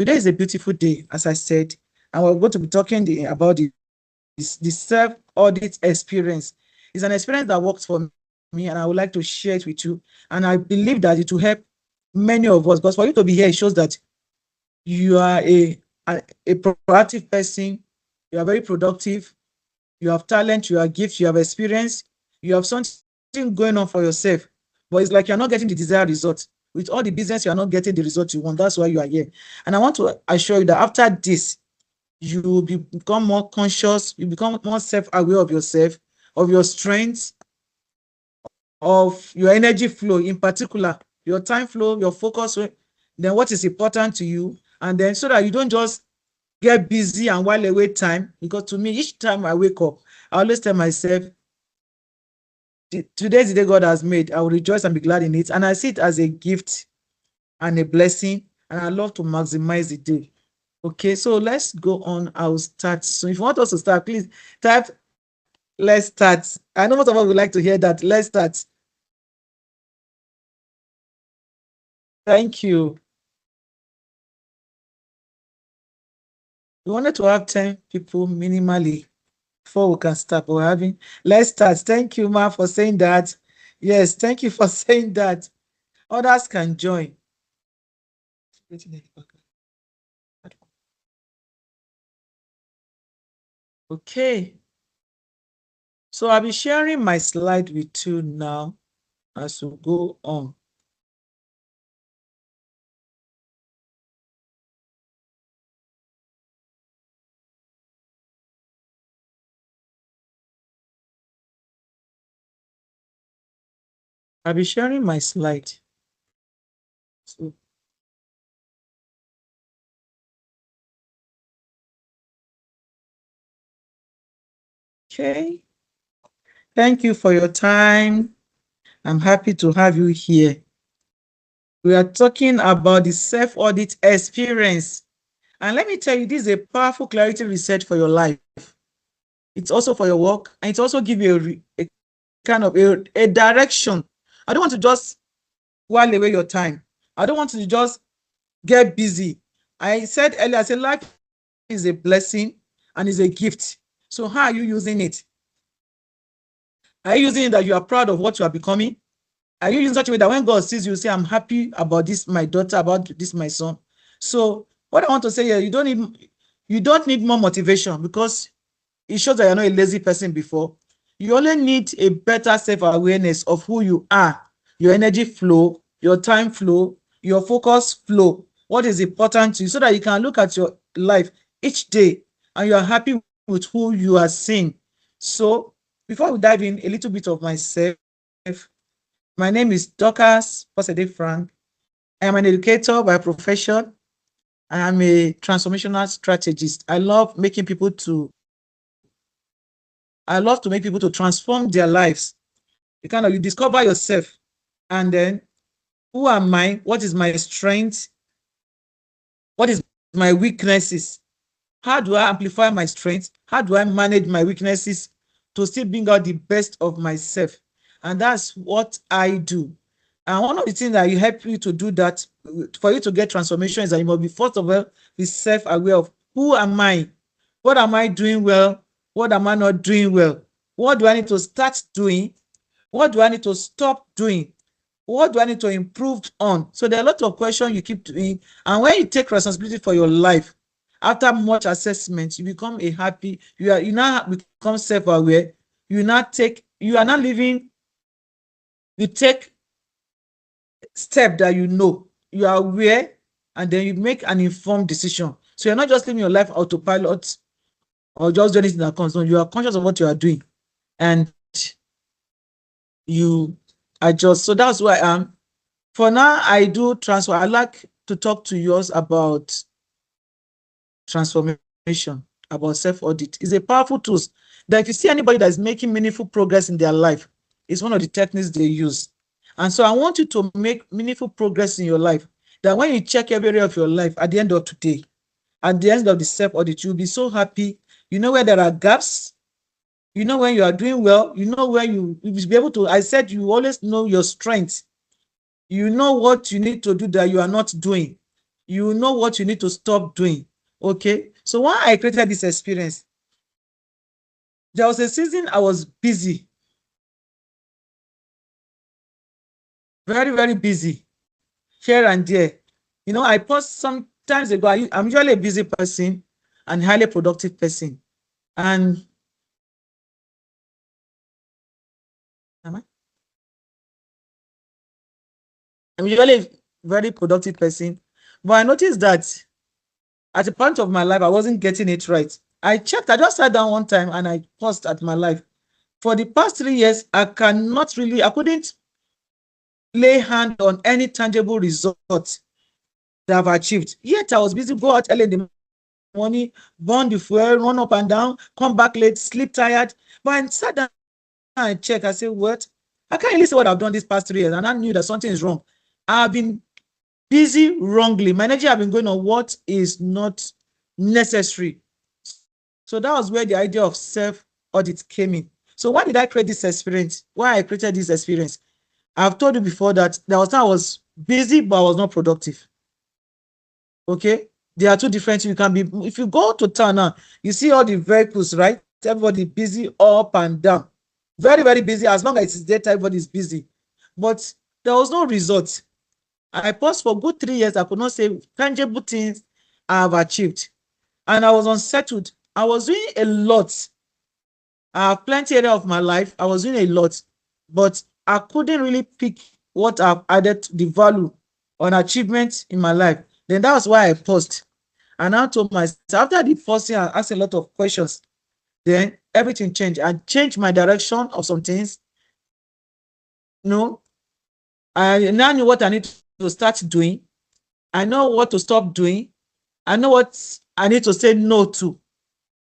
Today is a beautiful day, as I said, and we're going to be talking about the self-audit experience. It's an experience that works for me, and I would like to share it with you. And I believe that it will help many of us, because for you to be here, it shows that you are a proactive person, you are very productive, you have talent, you have gifts, you have experience, you have something going on for yourself, but it's like you're not getting the desired result. With all the business, you're not getting the result you want. That's why you are here. And I want to assure you that after this, you will become more conscious, you become more self-aware of yourself, of your strengths, of your energy flow, in particular, your time flow, your focus, then what is important to you, and then so that you don't just get busy and while away time. Because to me, each time I wake up, I always tell myself, today is the day God has made. I will rejoice and be glad in it. And I see it as a gift and a blessing. And I love to maximize the day. Okay, so let's go on. I'll start. So if you want us to start, please type, let's start. I know most of us would like to hear that. Let's start. Thank you. We wanted to have 10 people minimally before we can start, but we're having, let's start. Thank you, Ma, for saying that. Yes, thank you for saying that. Others can join. Okay, so I'll be sharing my slide with you now as we go on. I'll be sharing my slide. So, okay, thank you for your time. I'm happy to have you here. We are talking about the self-audit experience. And let me tell you, this is a powerful clarity reset for your life. It's also for your work, and it's also give you a kind of a direction. I don't want to just while away your time. I don't want to just get busy. I said earlier, I said life is a blessing and is a gift. So how are you using it? Are you using it that you are proud of what you are becoming? Are you using such a way that when God sees you, say, I'm happy about this, my daughter, about this, my son? So what I want to say here, you don't need more motivation, because it shows that you're not a lazy person before. You only need a better self-awareness of who you are, your energy flow, your time flow, your focus flow, what is important to you, so that you can look at your life each day and you are happy with who you are seeing. So before we dive in, a little bit of myself. My name is Dorcas Posede Frank. I am an educator by profession. I am a transformational strategist. I love to make people to transform their lives. You discover yourself, and then who am I? What is my strength? What is my weaknesses? How do I amplify my strengths? How do I manage my weaknesses to still bring out the best of myself? And that's what I do. And one of the things that you help you to do that, for you to get transformation, is that you must be, first of all, be self-aware of who am I? What am I doing well? What am I not doing well? What do I need to start doing? What do I need to stop doing? What do I need to improve on? So there are a lot of questions you keep doing. And when you take responsibility for your life, after much assessment, you become you now become self-aware. You are not living, you take step that you are aware, and then you make an informed decision. So you're not just living your life autopilot or just doing anything that comes on. You are conscious of what you are doing, and you adjust. So that's why I am. For now, I do transfer. I like to talk to you about transformation, about self-audit. It's a powerful tool that if you see anybody that is making meaningful progress in their life, it's one of the techniques they use. And so I want you to make meaningful progress in your life, that when you check every area of your life at the end of today, at the end of the self-audit, you'll be so happy. You know where there are gaps. You know when you are doing well. You know where you'll be able to, I said, you always know your strengths. You know what you need to do that you are not doing. you know what you need to stop doing. Okay. So why I created this experience, there was a season I was busy, very, very busy here and there. I post sometimes ago, I'm usually a busy person and highly productive person. And am I? I'm usually a very productive person. But I noticed that at a point of my life, I wasn't getting it right. I checked, I just sat down one time and I paused at my life. For the past 3 years, I couldn't lay hand on any tangible result that I've achieved. Yet I was busy, go out early in the morning, burn the fuel, run up and down, come back late, sleep tired. But I sat down and checked. I said, what? I can't really say what I've done these past 3 years. And I knew that something is wrong. I've been busy wrongly. My energy have been going on what is not necessary. So that was where the idea of self-audit came in. So why did I create this experience? Why I created this experience? I've told you before that there was time I was busy, but I was not productive. Okay? There are two different. You can be, if you go to town now, you see all the vehicles, right? Everybody busy up and down. Very, very busy. As long as it's daytime, everybody is busy. But there was no result. I paused for good 3 years. I could not say tangible things I have achieved. And I was unsettled. I was doing a lot. I have plenty area of my life. I was doing a lot, but I couldn't really pick what I've added to the value on achievement in my life. Then that was why I paused. And I told myself, after the pausing, I asked a lot of questions. Then everything changed. I changed my direction of some things. No, I now knew what I need to start doing. I know what to stop doing. I know what I need to say no to.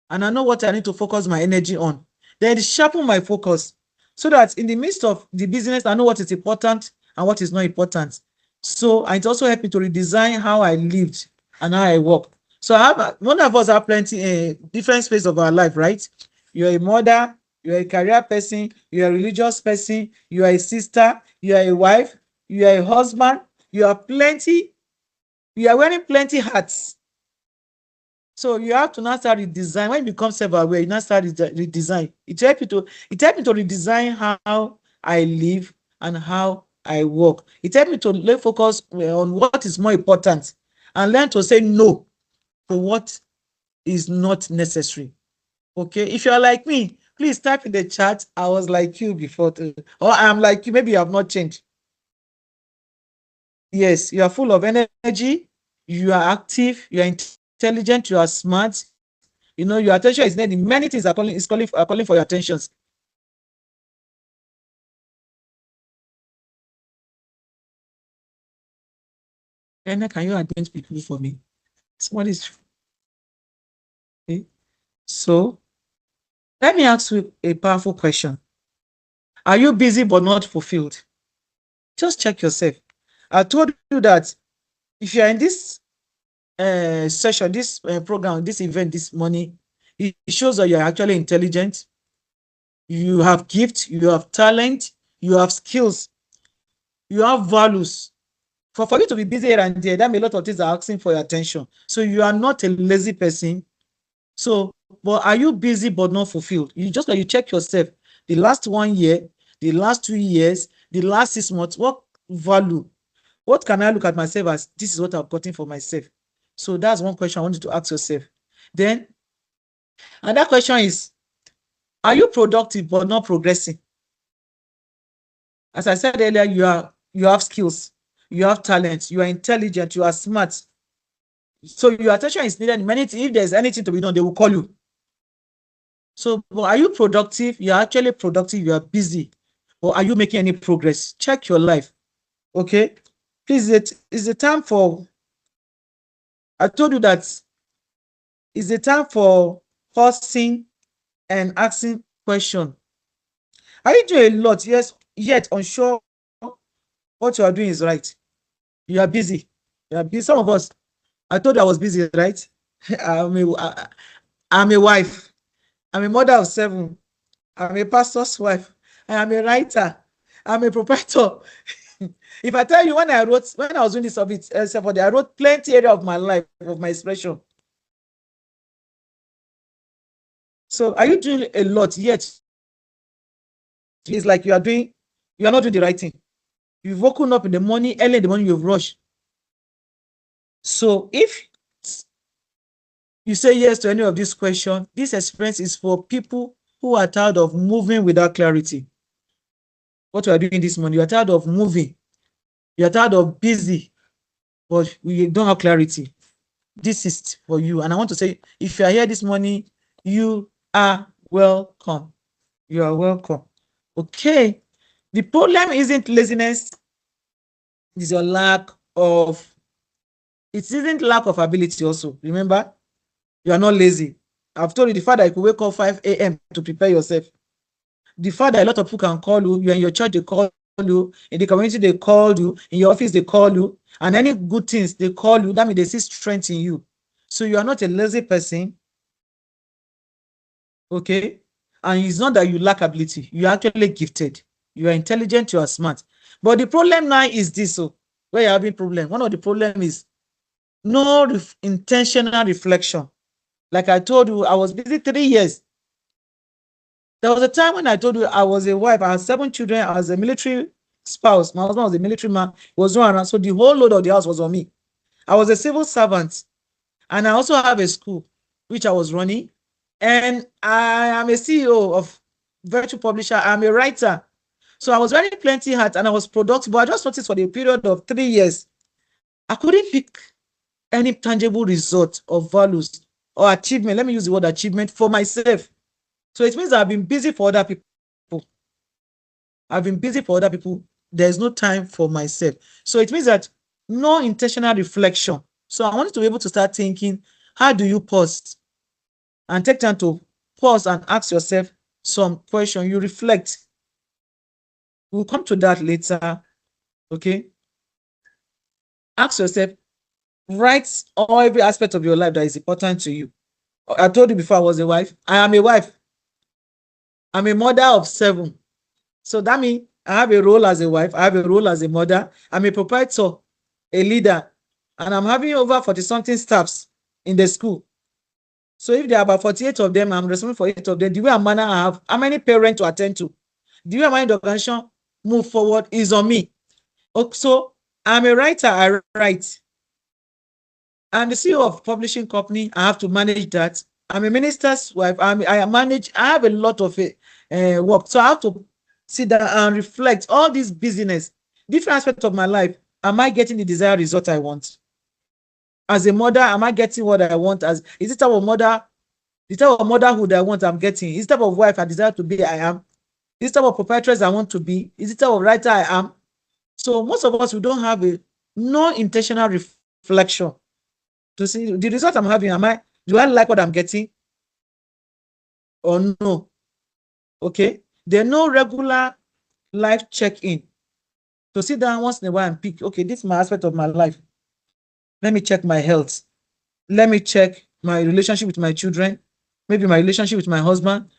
And I know what I need to focus my energy on. Then sharpen my focus so that in the midst of the business, I know what is important and what is not important. So it also helped me to redesign how I lived and how I work. So one of us have plenty different space of our life, right? You're a mother, you're a career person, you're a religious person, you are a sister, you are a wife, you are a husband, you are wearing plenty hats. So you have to now start redesign. When you become self-aware, you now start redesign. It helps me to redesign how I live and how I work. It helps me to lay focus on what is more important and learn to say no to what is not necessary. Okay. If you are like me, please type in the chat. I was like you before too. Or I'm like you. Maybe you have not changed. Yes, you are full of energy. You are active. You are intelligent. You are smart. Your attention is needed. Many things are calling for your attentions. And can you identify people for me? Somebody is okay. So let me ask you a powerful question. Are you busy but not fulfilled? Just check yourself. I told you that if you are in this session, this program, this event this morning, it shows that you are actually intelligent. You have gift, you have talent, you have skills, you have values. For you to be busy here and there, that means a lot of things are asking for your attention. So you are not a lazy person. So, but are you busy but not fulfilled? You check yourself. The last 1 year, the last 2 years, the last 6 months, what value? What can I look at myself as this is what I've gotten for myself? So that's one question I want you to ask yourself. Then, and that question is, are you productive but not progressing? As I said earlier, you have skills, you have talent, you are intelligent, you are smart. So your attention is needed. If there's anything to be done, they will call you. So, but are you productive? You're actually productive. You are busy, or are you making any progress? Check your life. Okay, please. It's the time for. I told you that it's the time for pausing and asking question. Are you doing a lot? Yes, yet unsure what you are doing is right. You are busy. You are busy. Some of us. I told you I was busy, right? I'm a wife. I'm a mother of 7. I'm a pastor's wife. I am a writer. I'm a proprietor. If I tell you when I was doing this of it, I wrote plenty area of my life, of my expression. So are you doing a lot yet? It's like you are not doing the right thing. You've woken up in the morning, early in the morning, you've rushed. So if you say yes to any of these questions, this experience is for people who are tired of moving without clarity. What you are doing this morning, you are tired of moving. You are tired of busy, but we don't have clarity. This is for you. And I want to say, if you are here this morning, you are welcome. You are welcome. Okay. The problem isn't laziness, it's your it isn't lack of ability also. Remember, you are not lazy. I've told you the fact that you could wake up 5 a.m. to prepare yourself. The fact that a lot of people can call you, you're in your church, they call you, in the community, they call you, in your office, they call you, and any good things, they call you. That means they see strength in you. So you are not a lazy person, okay? And it's not that you lack ability. You are actually gifted. You are intelligent, you are smart. But the problem now is this, so where you're having problem. One of the problem is no intentional reflection. Like I told you, I was busy 3 years. There was a time when I told you I was a wife. I had 7 children. I was a military spouse. My husband was a military man. He was not around. So the whole load of the house was on me. I was a civil servant. And I also have a school, which I was running. And I am a CEO of virtual publisher. I'm a writer. So I was wearing plenty hats and I was productive. But I just noticed for the period of 3 years, I couldn't pick any tangible result of values or achievement. Let me use the word achievement for myself. So it means I've been busy for other people. I've been busy for other people. There's no time for myself. So it means that no intentional reflection. So I wanted to be able to start thinking, how do you pause and take time to pause and ask yourself some question? You reflect. We'll come to that later. Okay. Ask yourself, write every aspect of your life that is important to you. I told you before I was a wife. I am a wife. I'm a mother of 7. So that means I have a role as a wife. I have a role as a mother. I'm a proprietor, a leader, and I'm having over 40-something staffs in the school. So if there are about 48 of them, I'm responsible for 8 of them. The way and manner I have, how many parents to attend to? The way my organization move forward is on me. So I'm a writer. I write. I'm the CEO of publishing company. I have to manage that. I'm a minister's wife. I have a lot of work. So I have to sit down and reflect all this business, different aspects of my life. Am I getting the desired result I want? As a mother, am I getting what I want? Is it type of motherhood I want I'm getting? Is it type of wife I desire to be I am? Is it type of proprietress I want to be? Is it type of writer I am? So most of us, we don't have a non-intentional reflection to see the result I'm having. Do I like what I'm getting or no? Okay. There's no regular life check-in to sit down once in a while and pick, okay, this is my aspect of my life. Let me check my health. Let me check my relationship with my children, maybe my relationship with my husband,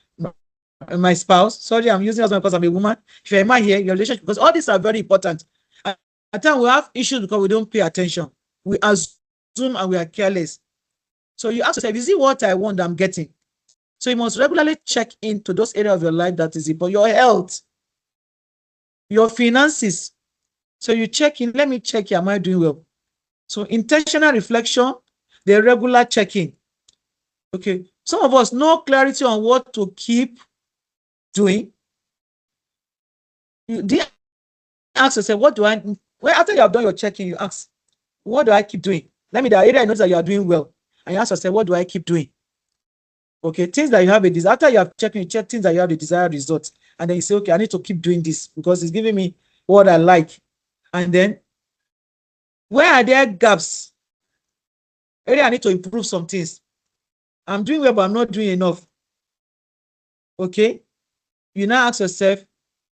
my spouse. Sorry, I'm using husband because I'm a woman. If you're a man here, your relationship, because all these are very important. At times we have issues because we don't pay attention. We assume and we are careless. So you ask yourself, is it what I want I'm getting? So you must regularly check into those areas of your life that is important. Your health, your finances. So you check in, let me check, am I doing well? So intentional reflection, the regular checking. Okay. Some of us no clarity on what to keep doing. You ask yourself, what do I, well, after you have done your checking, you ask, what do I keep doing? Let me, the area I notice that you are doing well. And you ask yourself, what do I keep doing? Okay, things that you have a desire. After you have checked, you check things that you have the desired results. And then you say, okay, I need to keep doing this because it's giving me what I like. And then, where are there gaps? Area I need to improve some things. I'm doing well, but I'm not doing enough. Okay, you now ask yourself,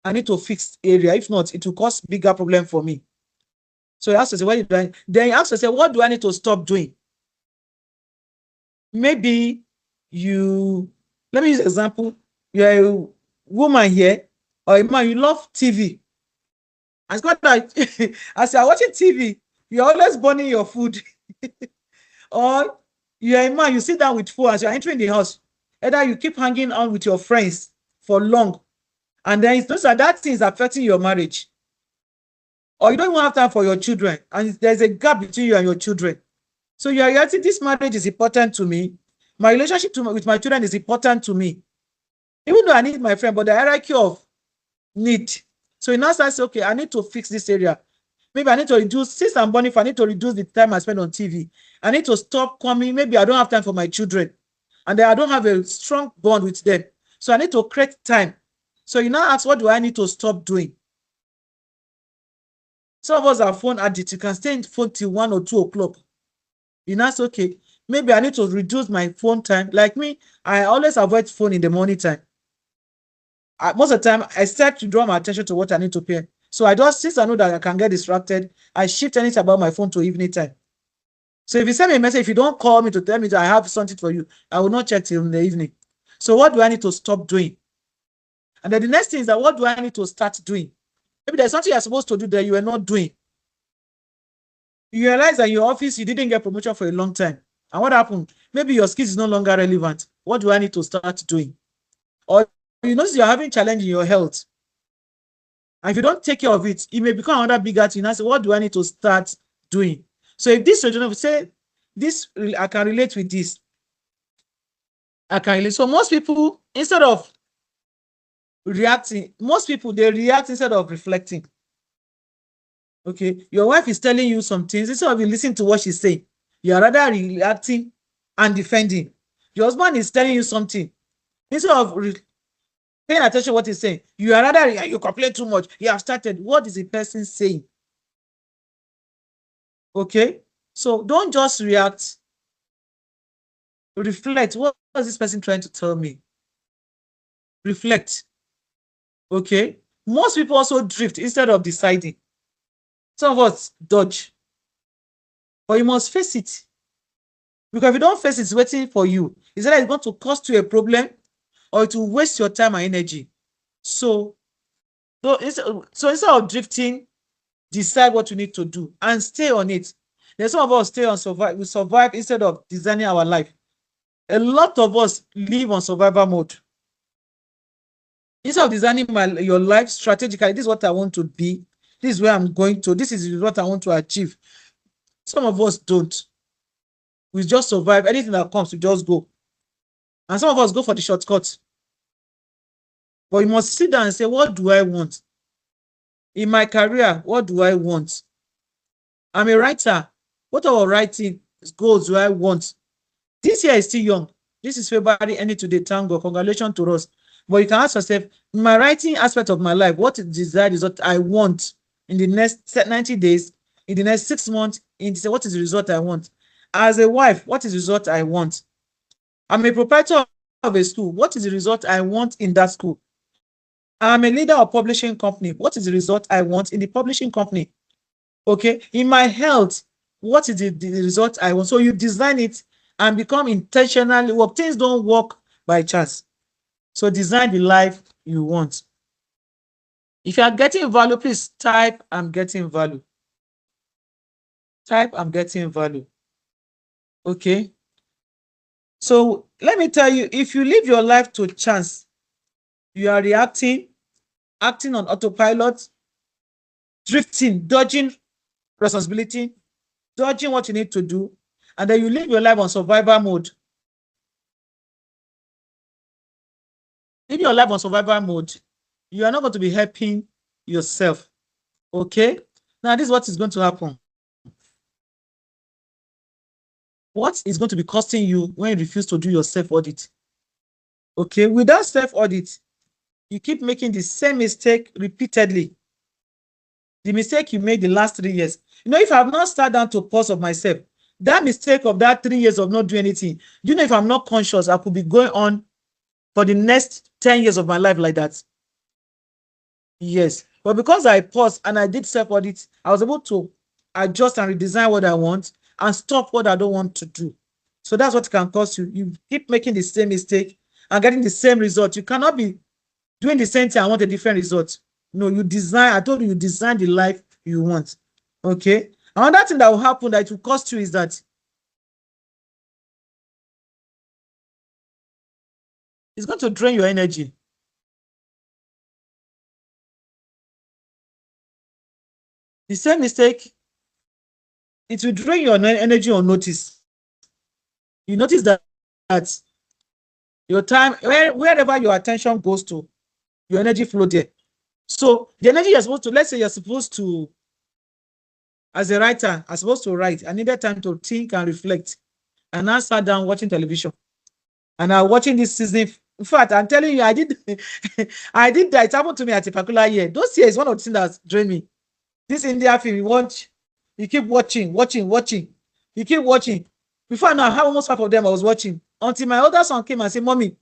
I need to fix area. If not, it will cause bigger problem for me. So you ask yourself, what did I? Then you ask yourself, what do I need to stop doing? Maybe let me use an example. You're a woman here, or a man, you love TV. As God that as you are watching TV, you're always burning your food. Or you're a man, you sit down with phone as you're entering the house. Either you keep hanging on with your friends for long, and then those are that things affecting your marriage. Or you don't even have time for your children, and there's a gap between you and your children. So you are reacting, this marriage is important to me. My relationship with my children is important to me. Even though I need my friend, but the hierarchy of need. So in answer, say, okay, I need to fix this area. Maybe I need to reduce, since I'm born, if I need to reduce the time I spend on TV, I need to stop coming. Maybe I don't have time for my children, and then I don't have a strong bond with them. So I need to create time. So you now ask, what do I need to stop doing? Some of us are phone addicts. You can stay in phone till 1 or 2 o'clock. You now say, okay, maybe I need to reduce my phone time. Like me, I always avoid phone in the morning time. Most of the time, I start to draw my attention to what I need to pay. So I just, since I know that I can get distracted, I shift anything about my phone to evening time. So if you send me a message, if you don't call me to tell me that I have something for you, I will not check till in the evening. So what do I need to stop doing? And then the next thing is that what do I need to start doing? Maybe there's something you're supposed to do that you are not doing. You realize that in your office, you didn't get promotion for a long time. And what happened? Maybe your skills is no longer relevant. What do I need to start doing? Or you notice you're having challenge in your health. And if you don't take care of it, it may become another bigger thing. And say, what do I need to start doing? So if this children say, this, I can relate with this. I can relate. So most people, instead of reacting, most people, they react instead of reflecting. Okay, your wife is telling you some things. Instead of you listening to what she's saying, you are rather reacting and defending. Your husband is telling you something. Instead of paying attention to what he's saying, you are rather, you complain too much. You have started. What is the person saying? Okay, so don't just react. Reflect. What is this person trying to tell me? Reflect. Okay, most people also drift instead of deciding. Some of us dodge, but you must face it. Because if you don't face it, it's waiting for you. It's either it's going to cost you a problem or it will waste your time and energy. So instead of drifting, decide what you need to do and stay on it. There's some of us stay on survive. We survive instead of designing our life. A lot of us live on survival mode. Instead of designing your life strategically, this is what I want to be. This is where I'm going to. This is what I want to achieve. Some of us don't. We just survive. Anything that comes, we just go. And some of us go for the shortcut. But you must sit down and say, what do I want? In my career, what do I want? I'm a writer. What our writing goals do I want? This year is still young. This is February, ending today. Thank God. Congratulations to us. But you can ask yourself, in my writing aspect of my life, what is desired is what I want in the next 90 days, in the next 6 months, what is the result I want? As a wife, what is the result I want? I'm a proprietor of a school. What is the result I want in that school? I'm a leader of publishing company. What is the result I want in the publishing company? Okay. In my health, what is the result I want? So you design it and become intentionally work. Things don't work by chance. So design the life you want. If you are getting value, please type, I'm getting value. Type, I'm getting value. Okay. So let me tell you, if you live your life to chance, you are reacting, acting on autopilot, drifting, dodging responsibility, dodging what you need to do, and then you live your life on survival mode. Living your life on survival mode, you are not going to be helping yourself. Okay? Now, this is what is going to happen. What is going to be costing you when you refuse to do your self-audit? Okay? Without self-audit, you keep making the same mistake repeatedly. The mistake you made the last 3 years. You know, if I have not sat down to pause of myself, that mistake of that 3 years of not doing anything, you know, if I'm not conscious, I could be going on for the next 10 years of my life like that. Yes. But because I paused and I did self-audit, I was able to adjust and redesign what I want and stop what I don't want to do. So that's what can cost you. You keep making the same mistake and getting the same result. You cannot be doing the same thing and want a different result. No, you design. I told you, you design the life you want. Okay. Another thing that will happen that it will cost you is that it's going to drain your energy. The same mistake, it will drain your energy on notice. You notice that your time, wherever your attention goes to, your energy flow there. So the energy you're supposed to, let's say you're supposed to, as a writer, I'm supposed to write. I needed time to think and reflect. And I sat down watching television. And I'm watching this season. In fact, I'm telling you, I did I did that. It happened to me at a particular year. Those years, one of the things that drained me. This India film, you keep watching. You keep watching. Before now, I have almost half of them I was watching. Until my older son came and said, Mommy,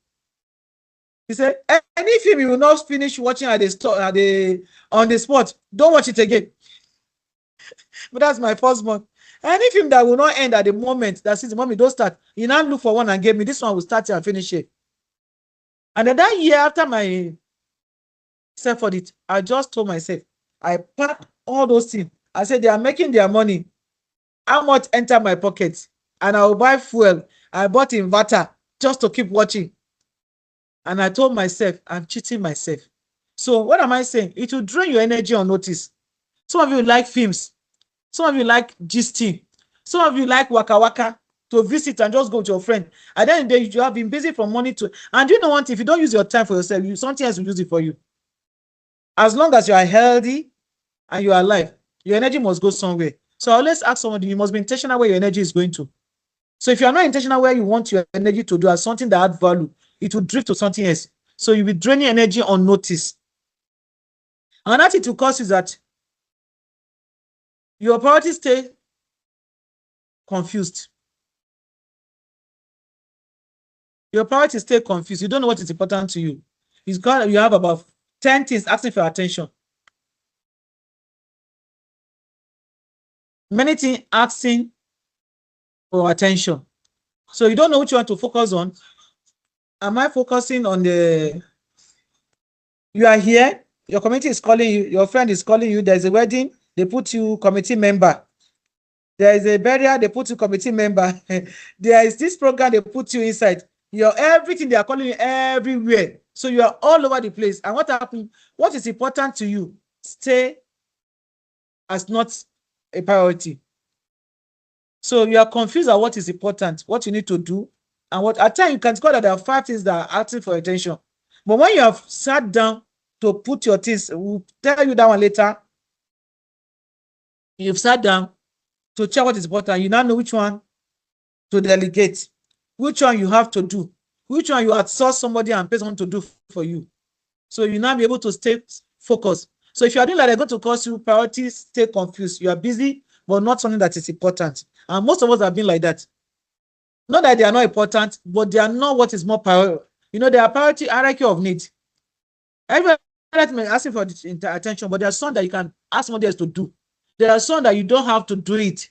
he said, any film you will not finish watching at the store, on the spot, don't watch it again. But that's my first one. Any film that will not end at the moment that says, Mommy, don't start. You now look for one and give me this one will start here and finish it. And then that year after my self audit, I just told myself, I packed all those things. I said, they are making their money. How much enter my pocket? And I will buy fuel. I bought inverter just to keep watching. And I told myself, I'm cheating myself. So what am I saying? It will drain your energy on notice. Some of you like films. Some of you like gisting. Some of you like waka waka to visit and just go with your friend. And then you have been busy from morning to. And you know what? If you don't use your time for yourself, something else will use it for you. As long as you are healthy and you are alive, your energy must go somewhere. So I always ask somebody, you must be intentional where your energy is going to. So if you are not intentional where you want your energy to do as something that adds value, it will drift to something else. So you'll be draining energy on notice. And that it will cause is that your priorities stay confused. Your priorities stay confused. You don't know what is important to you. It's because you have about 10 things asking for attention. Many things asking for attention. So you don't know which one to focus on. Am I focusing on you are here, your committee is calling you, your friend is calling you, there's a wedding, they put you committee member. There is a burial, they put you committee member. There is this program, they put you inside. You're everything, they are calling you everywhere. So you are all over the place. And what happened? What is important to you? Stay as not a priority. So you are confused at what is important, what you need to do, and what at times you can discover that there are 5 things that are asking for attention. But when you have sat down to put your things, we'll tell you that one later. You've sat down to check what is important. You now know which one to delegate, which one you have to do, which one you outsource somebody and pay someone to do for you. So you now be able to stay focused. So if you are doing that, they're going to cause you priorities, stay confused. You are busy, but not something that is important. And most of us have been like that. Not that they are not important, but they are not what is more priority. You know, they are priority hierarchy of need. Everybody may ask you for attention, but there are some that you can ask somebody else to do. There are some that you don't have to do it.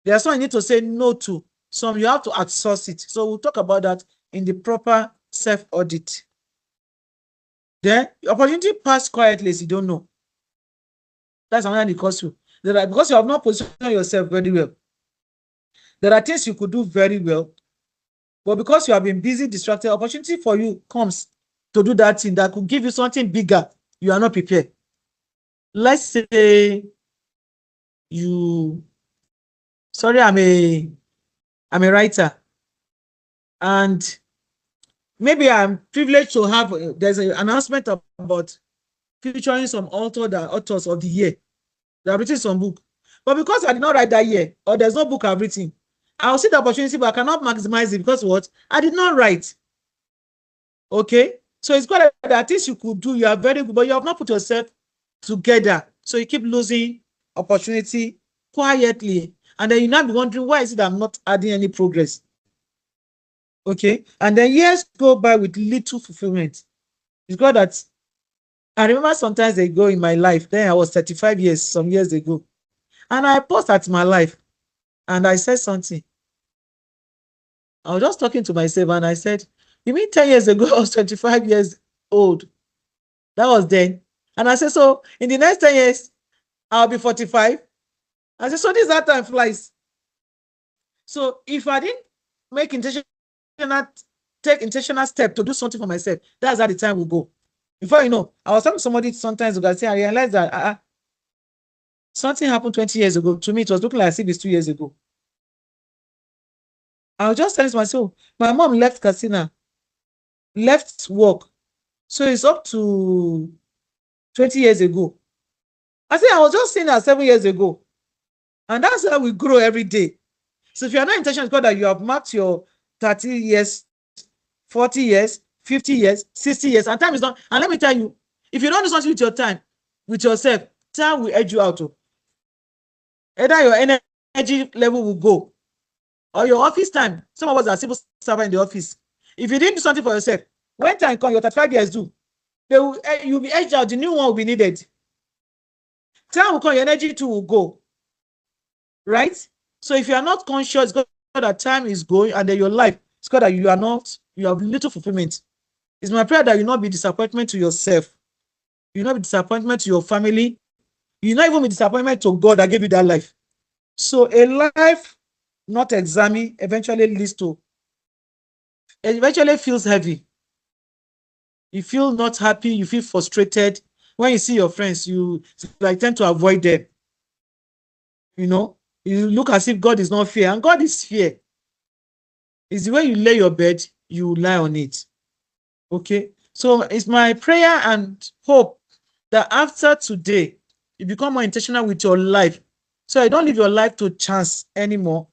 There are some you need to say no to. Some you have to outsource it. So we'll talk about that in the proper self-audit. Then opportunity pass quietly as you don't know. That's another thing because because you have not positioned yourself very well. There are things you could do very well, but because you have been busy, distracted, opportunity for you comes to do that thing that could give you something bigger. You are not prepared. Let's say sorry, I'm a writer, and maybe I'm privileged to have there's an announcement about featuring some authors of the year. They have written some book, but because I did not write that year, or there's no book I've written, I'll see the opportunity, but I cannot maximize it because what? I did not write. Okay, so it's quite that things you could do. You are very good, but you have not put yourself together. So you keep losing opportunity quietly, and then you now be wondering, why is it I'm not adding any progress? Okay, and then years go by with little fulfillment. It's got that. I remember sometimes ago in my life, then I was 35 years, some years ago, and I paused at my life, and I said something. I was just talking to myself, and I said, "You mean 10 years ago I was 25 years old? That was then." And I said, so in the next 10 years, I'll be 45. I said, so this is how time flies. So if I didn't make intentional, take intentional step to do something for myself, that's how the time will go. Before you know, I was talking to somebody sometimes who say, I realized that something happened 20 years ago. To me, it was looking like as if it's 2 years ago. I was just telling myself, my mom left Casino, left work. So it's up to 20 years ago. I said, I was just saying that 7 years ago. And that's how we grow every day. So if you are not intentional, it's that you have marked your 30 years, 40 years, 50 years, 60 years, and time is done. And let me tell you, if you don't do something with your time, with yourself, time will edge you out. Either your energy level will go, or your office time. Some of us are civil servants in the office. If you didn't do something for yourself, when time comes, your 35 years do, you'll be edged out, the new one will be needed. Time will come, your energy too will go. Right? So if you are not conscious, God, that time is going, and then your life, it's God that you have little fulfillment. It's my prayer that you not be disappointment to yourself. You not be disappointment to your family. You not even be disappointment to God that gave you that life. So a life not examined eventually feels heavy. You feel not happy, you feel frustrated. When you see your friends, you like tend to avoid them. You look as if God is not fair, and God is fair. It's the way you lay your bed, you lie on it. Okay. So it's my prayer and hope that after today, you become more intentional with your life. So you don't live your life to chance anymore.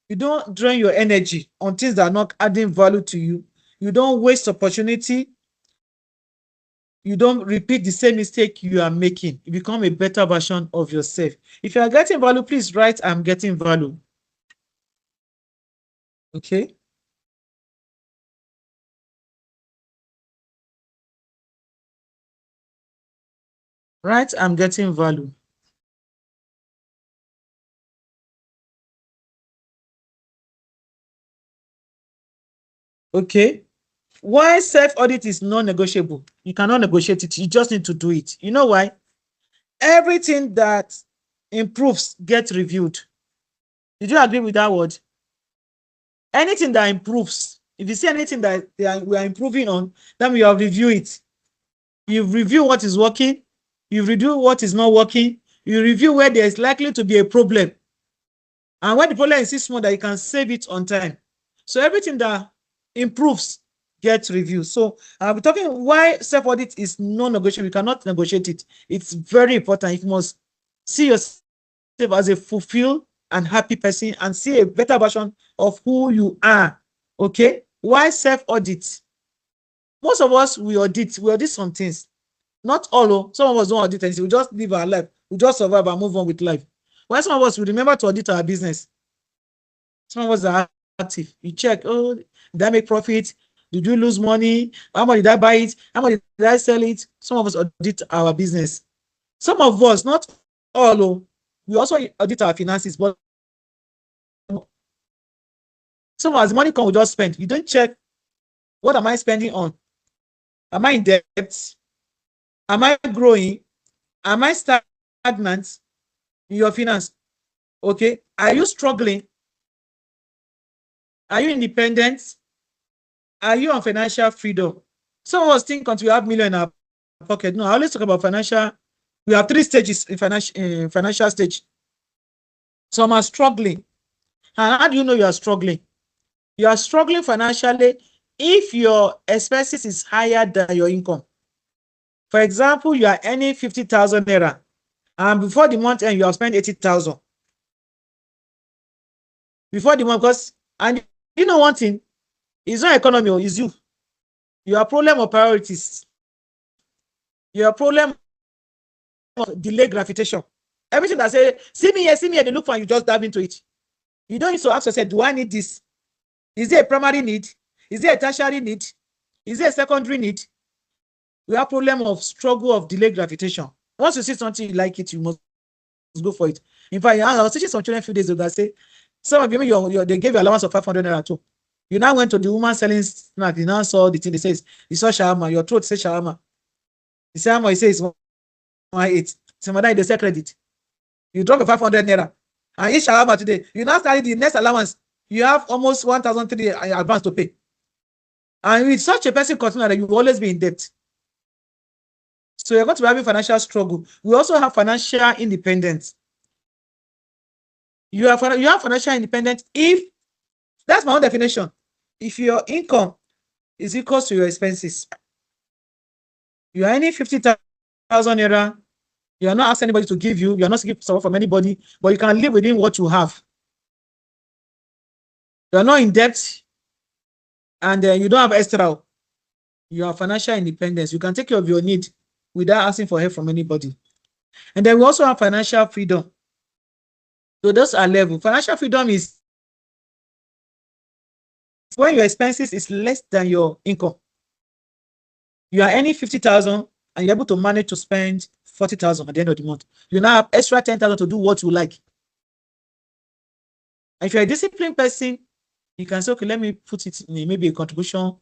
You don't drain your energy on things that are not adding value to you. You don't waste opportunity. You don't repeat the same mistake you are making. You become a better version of yourself. If you are getting value, please write, I'm getting value. Okay. Right, I'm getting value. Okay. Why self-audit is non-negotiable? You cannot negotiate it. You just need to do it. You know why? Everything that improves gets reviewed. Did you agree with that word? Anything that improves, if you see anything that we are improving on, then we have review it. You review what is working, you review what is not working, you review where there is likely to be a problem. And when the problem is small, that you can save it on time. So everything that improves gets reviewed. So I'll be talking why self-audit is non-negotiable. You cannot negotiate it. It's very important. You must see yourself as a fulfilled and happy person and see a better version of who you are. Okay? Why self-audit? Most of us, we audit some things. Not all. Some of us don't audit anything. We just live our life. We just survive and move on with life. While some of us, we remember to audit our business. Some of us are active. You check, oh, did I make profit? Did you lose money? How much did I buy it? How much did I sell it? Some of us audit our business. Some of us, not all, we also audit our finances, but some of us, money come, we just spend. You don't check, what am I spending on? Am I in debt? Am I growing? Am I stagnant in your finance? Okay. Are you struggling? Are you independent? Are you on financial freedom? Some of us think until we have million in our pocket. No, I always talk about financial. We have 3 stages in financial stage. Some are struggling. And how do you know you are struggling? You are struggling financially if your expenses is higher than your income. For example, you are earning 50,000 naira, and before the month end, you have spent 80,000. Before the month, and you know one thing, it's not economy, it's you. Your problem of priorities. Your problem of delayed gratification. Everything that say, see me here, they look for you, just dive into it. You don't need to ask yourself, do I need this? Is there a primary need? Is there a tertiary need? Is there a secondary need? We have problem of struggle of delayed gratification. Once you see something you like it, you must go for it. In fact, I was teaching some children a few days ago. I say, some of you, they gave you allowance of 500 naira too. You now went to the woman selling snack. You now saw the thing. They says, you saw shawarma. Your throat says shawarma. You say, how much? He says, 118. Some other they say credit. You drop a 500 naira. And each allowance today, you now carry the next allowance. You have almost 1,003 advance to pay. And with such a person continue that you will always be in debt. So you're going to be having financial struggle. We also have financial independence. You have financial independence if, that's my own definition, if your income is equal to your expenses. You are earning 50,000 naira. You are not asking anybody to give you. You are not seeking support from anybody, but you can live within what you have. You are not in debt, and you don't have extra. You have financial independence. You can take care of your need without asking for help from anybody. And then we also have financial freedom. So those are level. Financial freedom is when your expenses is less than your income. You are earning 50,000 and you're able to manage to spend 40,000 at the end of the month. You now have extra 10,000 to do what you like. And if you're a disciplined person, you can say, okay, let me put it in maybe a contribution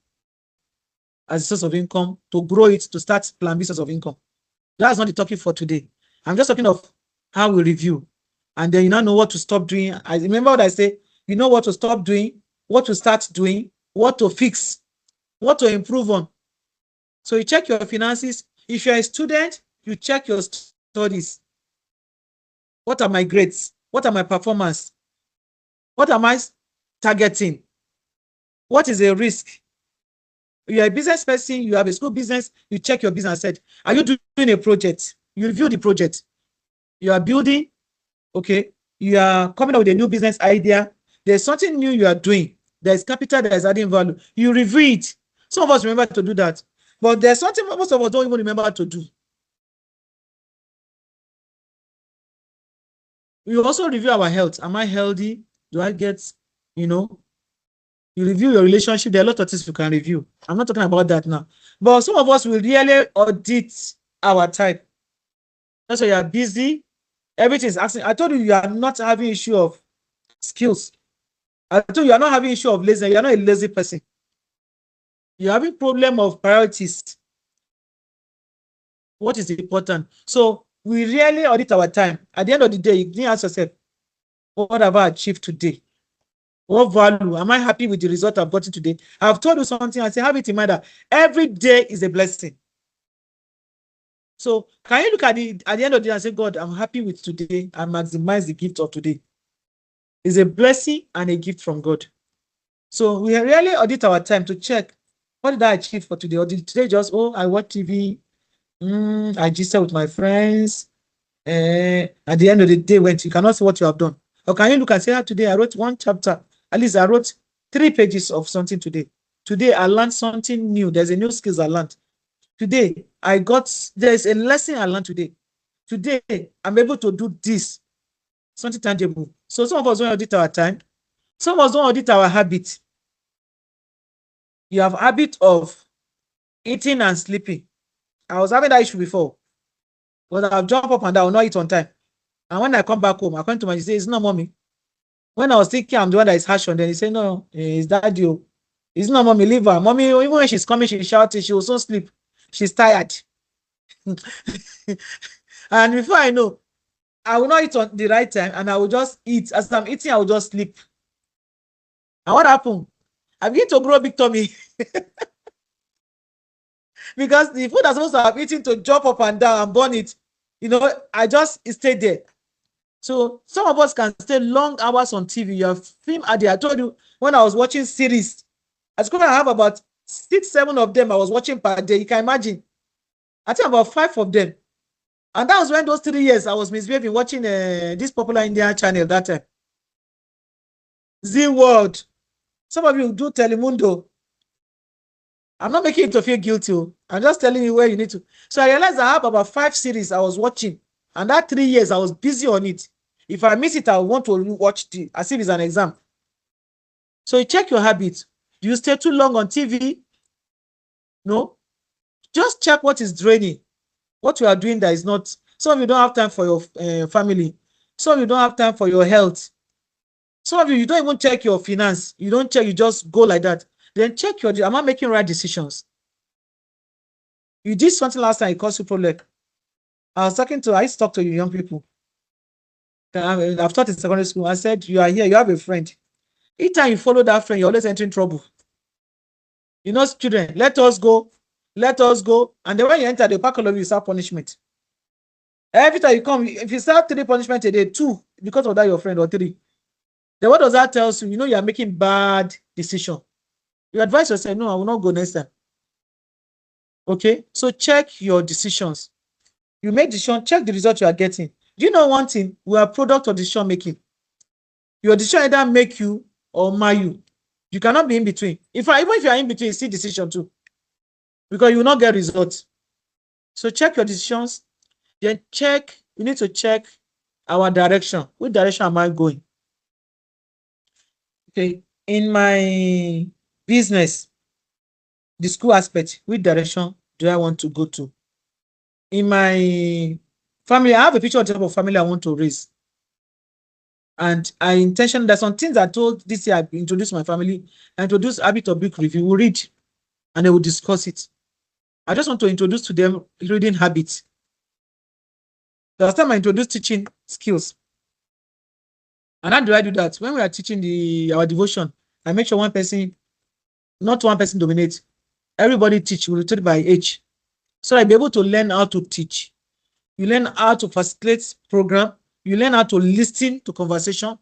as a source of income to grow it, to start plan business of income. That's not the topic for today. I'm just talking of how we review. And then you now know what to stop doing. I remember what I say, you know what to stop doing, what to start doing, what to fix, what to improve on. So you check your finances. If you're a student, you check your studies. What are my grades? What are my performance? What am I targeting? What is a risk? You're a business person, you have a school business, you check your business set. Are you doing a project? You review the project. You are building, okay, you are coming up with a new business idea. There's something new you are doing. There's capital that is adding value. You review it. Some of us remember to do that. But there's something most of us don't even remember to do. We also review our health. Am I healthy? Do I get, you review your relationship. There are a lot of things you can review. I'm not talking about that now. But some of us will really audit our time. That's why you are busy. Everything is asking. I told you are not having issue of skills. I told you are not having issue of laziness. You are not a lazy person. You're having problem of priorities. What is important? So we really audit our time. At the end of the day, you need to ask yourself, what have I achieved today? What value? Am I happy with the result I've gotten today? I've told you something. I say, have it in mind that every day is a blessing. So can you look at the end of the day and say, God, I'm happy with today and maximize the gift of today? It's a blessing and a gift from God. So we really audit our time to check, what did I achieve for today? Or did today just, I watch TV, I just with my friends. At the end of the day, when you cannot see what you have done. Or can you look and say, today I wrote one chapter. At least I wrote 3 pages of something today. Today I learned something new. There's a new skills I learned. Today there's a lesson I learned today. Today I'm able to do this. Something tangible. So some of us don't audit our time. Some of us don't audit our habit. You have habit of eating and sleeping. I was having that issue before. But I'll jump up and I will not eat on time. And when I come back home, I come to my say, it's not mommy. When I was thinking I'm the one that is harsh on them, he said, no, it's daddy. It's not mommy, leave her. Mommy, even when she's coming, she's shouting, she will soon sleep. She's tired. And before I know, I will not eat on the right time and I will just eat. As I'm eating, I will just sleep. And what happened? I begin to grow big tummy. Because the food I'm supposed to have eaten to jump up and down and burn it, I just stayed there. So some of us can stay long hours on TV. You have film ad. I told you when I was watching series, I could have about 6, 7 of them I was watching per day. You can imagine. I think about 5 of them. And that was when those 3 years I was misbehaving watching this popular Indian channel that time. Z World. Some of you do Telemundo. I'm not making you to feel guilty. I'm just telling you where you need to. So I realized I have about 5 series I was watching. And that 3 years I was busy on it. If I miss it, I want to watch it as if it's an exam. So you check your habits. Do you stay too long on TV? No. Just check what is draining. What you are doing that is not. Some of you don't have time for your family. Some of you don't have time for your health. Some of you don't even check your finance. You don't check, you just go like that. Then check am I making right decisions? You did something last time, it caused you problem. I used to talk to young people. I've taught in secondary school. I said, you are here, you have a friend. Each time you follow that friend, you're always entering trouble. You know, children, let us go, let us go. And then when you enter, the pack all of you start punishment. Every time you come, if you start 3 punishment a day, 2, because of that, your friend, or 3. Then what does that tell you? You know you are making bad decision. You advise yourself, no, I will not go next time. Okay? So check your decisions. You make decision, check the result you are getting. Do you know one thing? We are product of decision making. Your decision either make you or mar you. You cannot be in between. Even if you are in between, it's still decision too. Because you will not get results. So check your decisions. Then you need to check our direction. Which direction am I going? Okay. In my business, the school aspect, which direction do I want to go to? In my family, I have a picture of the type of family I want to raise. And there's some things I told this year I introduced my family. I introduced habit of book review. We'll read and they will discuss it. I just want to introduce to them reading habits. The last time I introduced teaching skills. And how do I do that? When we are teaching our devotion, I make sure not one person dominates. Everybody teach, we rotate by age. So I'll be able to learn how to teach. You learn how to facilitate program. You learn how to listen to conversation.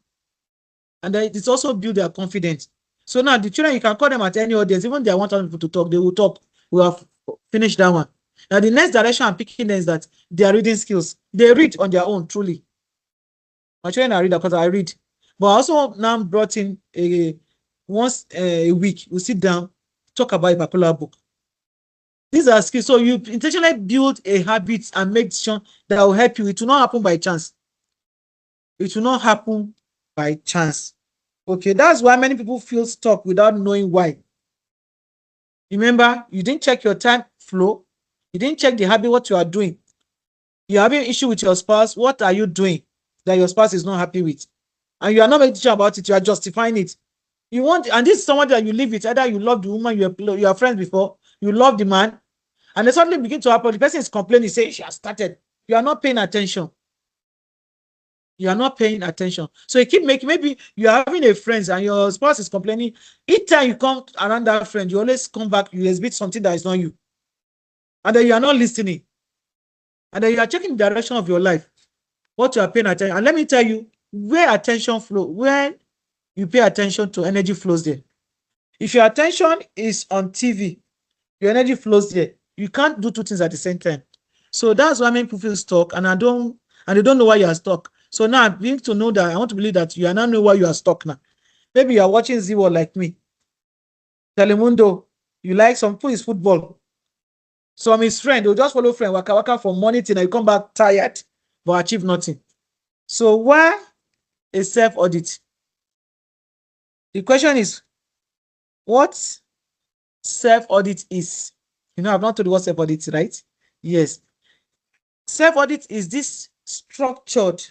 And then it's also build their confidence. So now the children, you can call them at any audience, even they want people to talk, they will talk. We have finished that one. Now the next direction I'm picking them is that they are reading skills. They read on their own, truly. My children are readers because I read. But I also now brought in once a week, we sit down, talk about a particular book. These are skills. So you intentionally build a habit and make decision that will help you. It will not happen by chance. It will not happen by chance. Okay, that's why many people feel stuck without knowing why. Remember, you didn't check your time flow. You didn't check the habit, what you are doing. You're having an issue with your spouse. What are you doing that your spouse is not happy with? And you are not making about it. You are justifying it. And this is someone that you live with. Either you love the woman, you are friends before, you love the man, and then suddenly begin to happen. The person is complaining, saying she has started. You are not paying attention. You are not paying attention. So you keep making, maybe you are having a friend and your spouse is complaining. Each time you come around that friend, you always come back, you exhibit something that is not you. And then you are not listening. And then you are checking the direction of your life, what you are paying attention. And let me tell you, where attention flow, where you pay attention to, energy flows there. If your attention is on TV, your energy flows there. You can't do 2 things at the same time. So that's why many people feel stuck, and they don't know why you are stuck. So now I need to know that I want to believe that you are now know why you are stuck now. Maybe you are watching Zero like me. Telemundo, you like some people is football. Some his friend, they'll just follow friend, waka waka from morning till you come back tired, but achieve nothing. So why a self-audit? The question is, what self-audit is? You know, I've not told you what self-audit is, right? Yes. Self-audit is this structured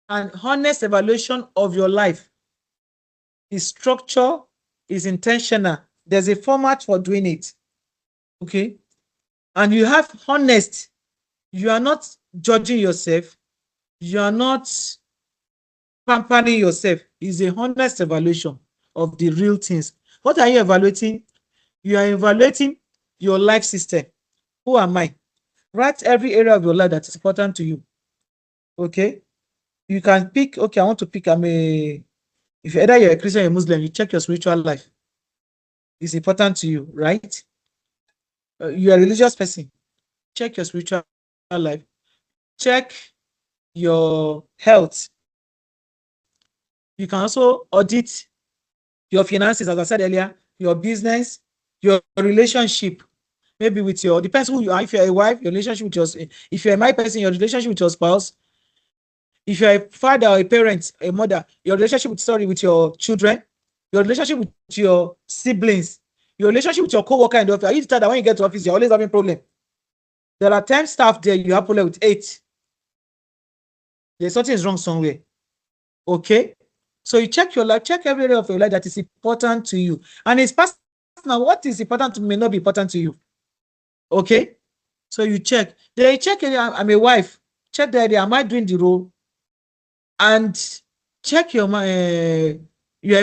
and honest evaluation of your life. The structure is intentional. There's a format for doing it. Okay. And you have honest. You are not judging yourself. You are not pampering yourself. It's a honest evaluation of the real things. What are you evaluating? You are evaluating your life system. Who am I? Write every area of your life that is important to you. Okay. You can pick, okay, I want to pick, if either you're a Christian or a Muslim, you check your spiritual life. It's important to you, right? You're a religious person. Check your spiritual life. Check your health. You can also audit your finances, as I said earlier, your business, your relationship, maybe with depends who you are. If you're a wife, your relationship with if you're a married person, your relationship with your spouse. If you're a father or a parent, a mother, your relationship with your children, your relationship with your siblings, your relationship with your co-worker in the office. Are you the type that when you get to office, you're always having problem? There are 10 staff there, you have problem with 8. There's something is wrong somewhere. Okay? So you check your life, check every area of your life that is important to you. And it's personal. What is important to me may not be important to you. Okay? So you check. Then you check, I'm a wife. Check the area. Am I doing the role? And check you're a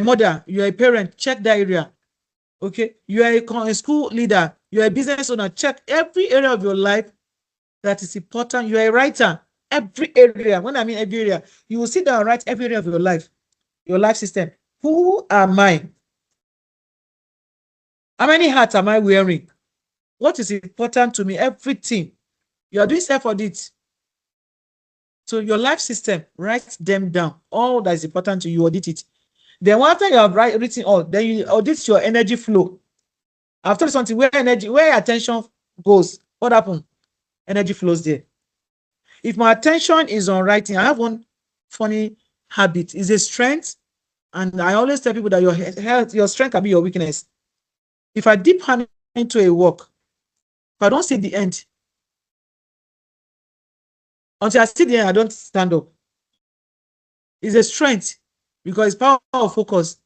mother, you're a parent. Check that area. Okay. You are a school leader. You're a business owner. Check every area of your life that is important. You're a writer. Every area. When I mean every area, you will sit down and write every area of your life system. Who am I? How many hats am I wearing? What is important to me? Everything. You are doing self-audit. So your life system, write them down. All that is important to you, audit it. Then after you have written all, then you audit your energy flow. After something where attention goes, what happens? Energy flows there. If my attention is on writing, I have one funny habit. It's a strength, and I always tell people that your strength can be your weakness. If I deep hand into a work, if I don't see the end, until I see the end, I don't stand up. It's a strength because it's power of focus,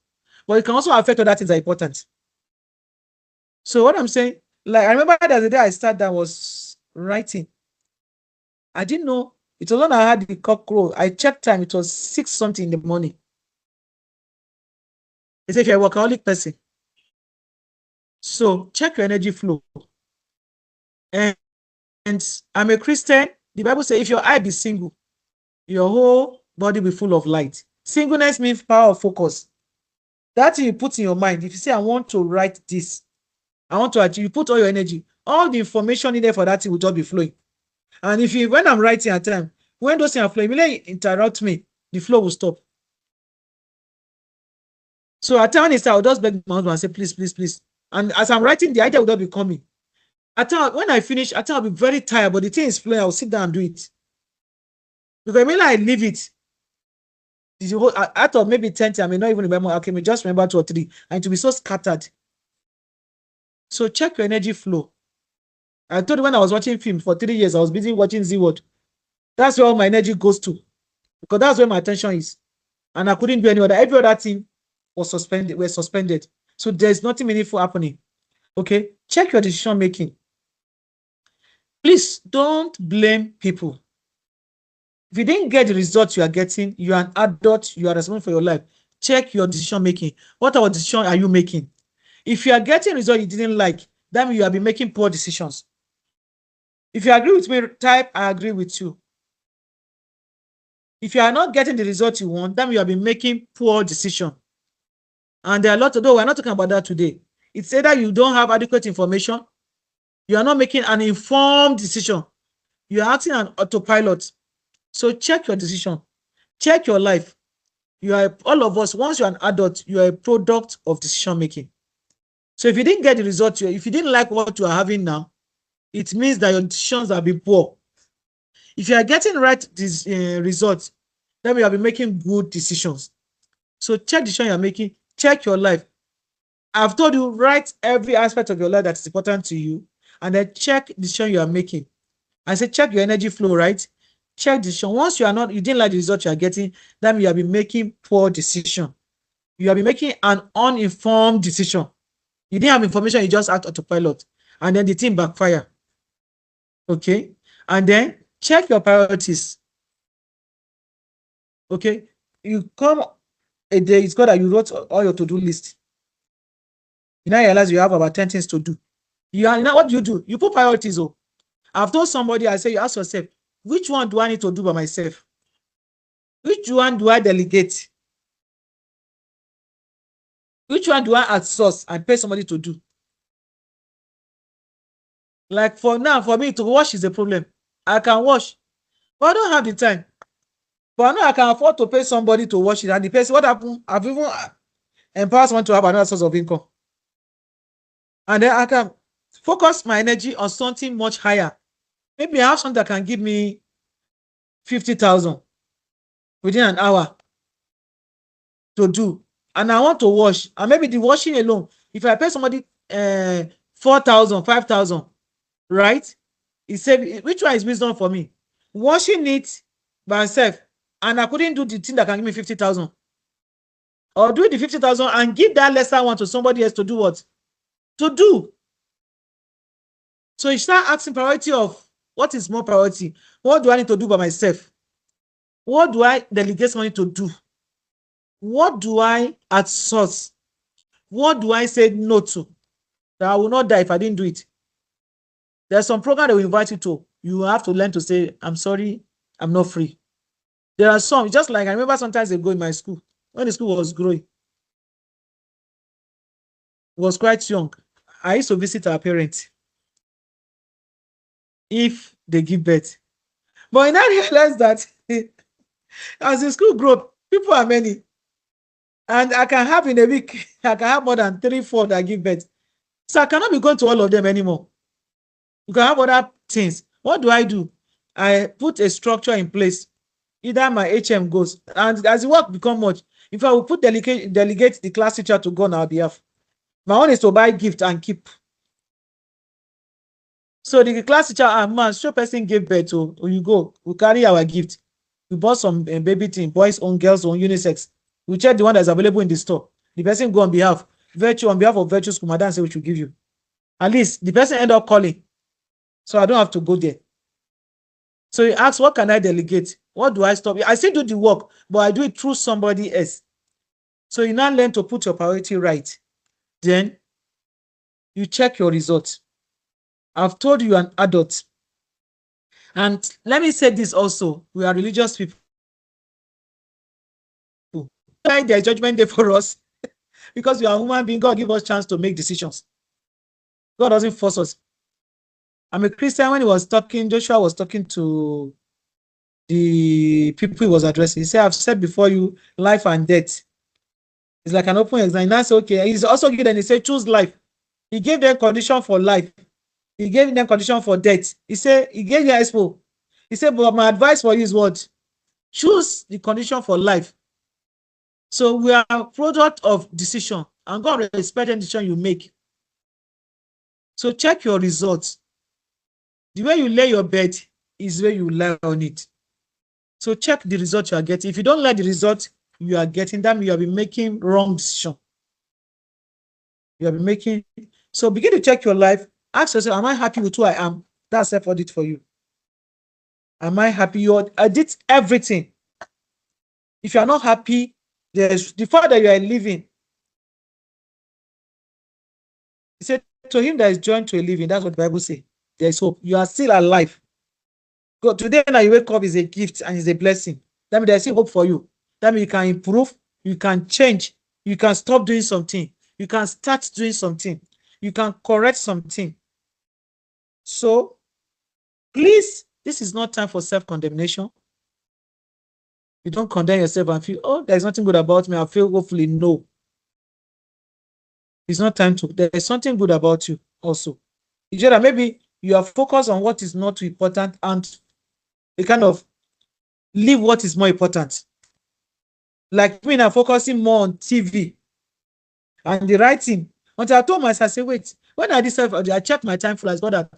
but it can also affect other things that are important. So what I'm saying, like I remember that the day I started, that was writing. I didn't know it was when I had the cock crow. I checked time; it was 6 something in the morning. They say if you're a workaholic person, so check your energy flow. And I'm a Christian. The Bible says if your eye be single, your whole body be full of light. Singleness means power of focus. That thing you put in your mind. If you say, I want to write this, I want to achieve, you put all your energy, all the information needed for that thing will just be flowing. And when I'm writing at time, when those things are flowing, when they interrupt me, the flow will stop. So at times I'll just beg my husband and say, please, please, please. And as I'm writing, the idea will not be coming. At times, when I finish, at times I'll be very tired, but the thing is flowing, I'll sit down and do it. Because when I leave it, out of maybe 10, I may not even remember. Okay, may just remember 2 or 3, and to be so scattered. So check your energy flow. I told you when I was watching film for 3 years, I was busy watching Z-Word. That's where all my energy goes to, because that's where my attention is. And I couldn't do any other. Every other thing was suspended. So there's nothing meaningful happening. Okay, check your decision making. Please don't blame people. If you didn't get the results you are getting, you are an adult, you are responsible for your life. Check your decision making. What our decision are you making? If you are getting results you didn't like, that means you have been making poor decisions. If you agree with me, type I agree with you. If you are not getting the result you want, that means you have been making poor decisions. And there are a lot of, though we're not talking about that today. It's either you don't have adequate information, you are not making an informed decision, you are acting on autopilot. So check your decision, check your life. You are, all of us, once you're an adult, you are a product of decision making. So if you didn't get the result, if you didn't like what you are having now, it means that your decisions have been poor. If you are getting right these results, then you have been making good decisions. So check the decision you're making, check your life. I've told you, write every aspect of your life that is important to you, and then check the decision you are making. I said check your energy flow, right? Check the decision. Once you didn't like the result you are getting, then you have been making poor decision. You have been making an uninformed decision. You didn't have information, you just act autopilot, and then the thing backfire. Okay, and then check your priorities. Okay, you come a day, it's got that you wrote all your to-do list. You now realize you have about 10 things to do. Now what do? You put priorities. Oh, I've told somebody, I say, you ask yourself, which one do I need to do by myself? Which one do I delegate? Which one do I outsource and pay somebody to do? Like for now, for me to wash is a problem. I can wash, but I don't have the time. But I know I can afford to pay somebody to wash it. And the person, what happened? I've even empowered someone to have another source of income. And then I can focus my energy on something much higher. Maybe I have something that can give me 50,000 within an hour to do. And I want to wash. And maybe the washing alone, if I pay somebody 4,000, 5,000, right? Which one is wisdom for me? Washing it by myself, and I couldn't do the thing that can give me 50,000. Or do the 50,000 and give that lesser one to somebody else to do what? To do. So you start asking priority of what is more priority? What do I need to do by myself? What do I delegate money to do? What do I outsource? What do I say no to? That I will not die if I didn't do it. There's some program that will invite you to. You have to learn to say, I'm sorry, I'm not free. There are some, just like I remember sometimes ago in my school, when the school was growing, it was quite young. I used to visit our parents if they give birth. But I now realized that as the school grow, people are many. And I can have in a week, I can have more than 3, 4 that give birth. So I cannot be going to all of them anymore. You can have other things. What do? I put a structure in place. Either my HM goes, and as the work become much, if I will delegate the class teacher to go on our behalf, my own is to buy gift and keep. So the class teacher, man, show person gave birth to, you go, we carry our gift. We bought some baby thing, boys own, girls own, unisex. We check the one that's available in the store. The person go on behalf of Virtue School, madam say we should give you. At least the person end up calling, so I don't have to go there. So he asks, what can I delegate? What do I stop? I still do the work, but I do it through somebody else. So you now learn to put your priority right. Then you check your results. I've told you an adult. And let me say this also, we are religious people. There's judgment day for us because we are human beings. God give us chance to make decisions. God doesn't force us. I'm a Christian. When he was talking, Joshua was talking to the people he was addressing. He said, I've said before you life and death. It's like an open exam. That's okay. He's also given, he said, choose life. He gave them condition for life. He gave them condition for death. He said, he gave them expo. He said, but my advice for you is what? Choose the condition for life. So we are a product of decision, and God respects the decision you make. So check your results. The way you lay your bed is where you lie on it. So check the result you are getting. If you don't like the result you are getting, that means you have been making wrong decision. You have been making. So begin to check your life. Ask yourself, am I happy with who I am? That's self-audit for you. Am I happy? You audit everything. If you are not happy, there's the fact that you are living. He said, to him that is joined to a living, that's what the Bible says. There is hope. You are still alive. God, today now you wake up is a gift and is a blessing. That means there's still hope for you. That means you can improve, you can change, you can stop doing something, you can start doing something, you can correct something. So please, this is not time for self-condemnation. You don't condemn yourself and feel, oh, there's nothing good about me. I feel hopefully no. It's not time to. There is something good about you also. It's just that maybe you are focused on what is not too important and you kind of leave what is more important. Like me now focusing more on TV and the writing. Until I told myself, I say, wait, when I decided, I checked my time flies, God, that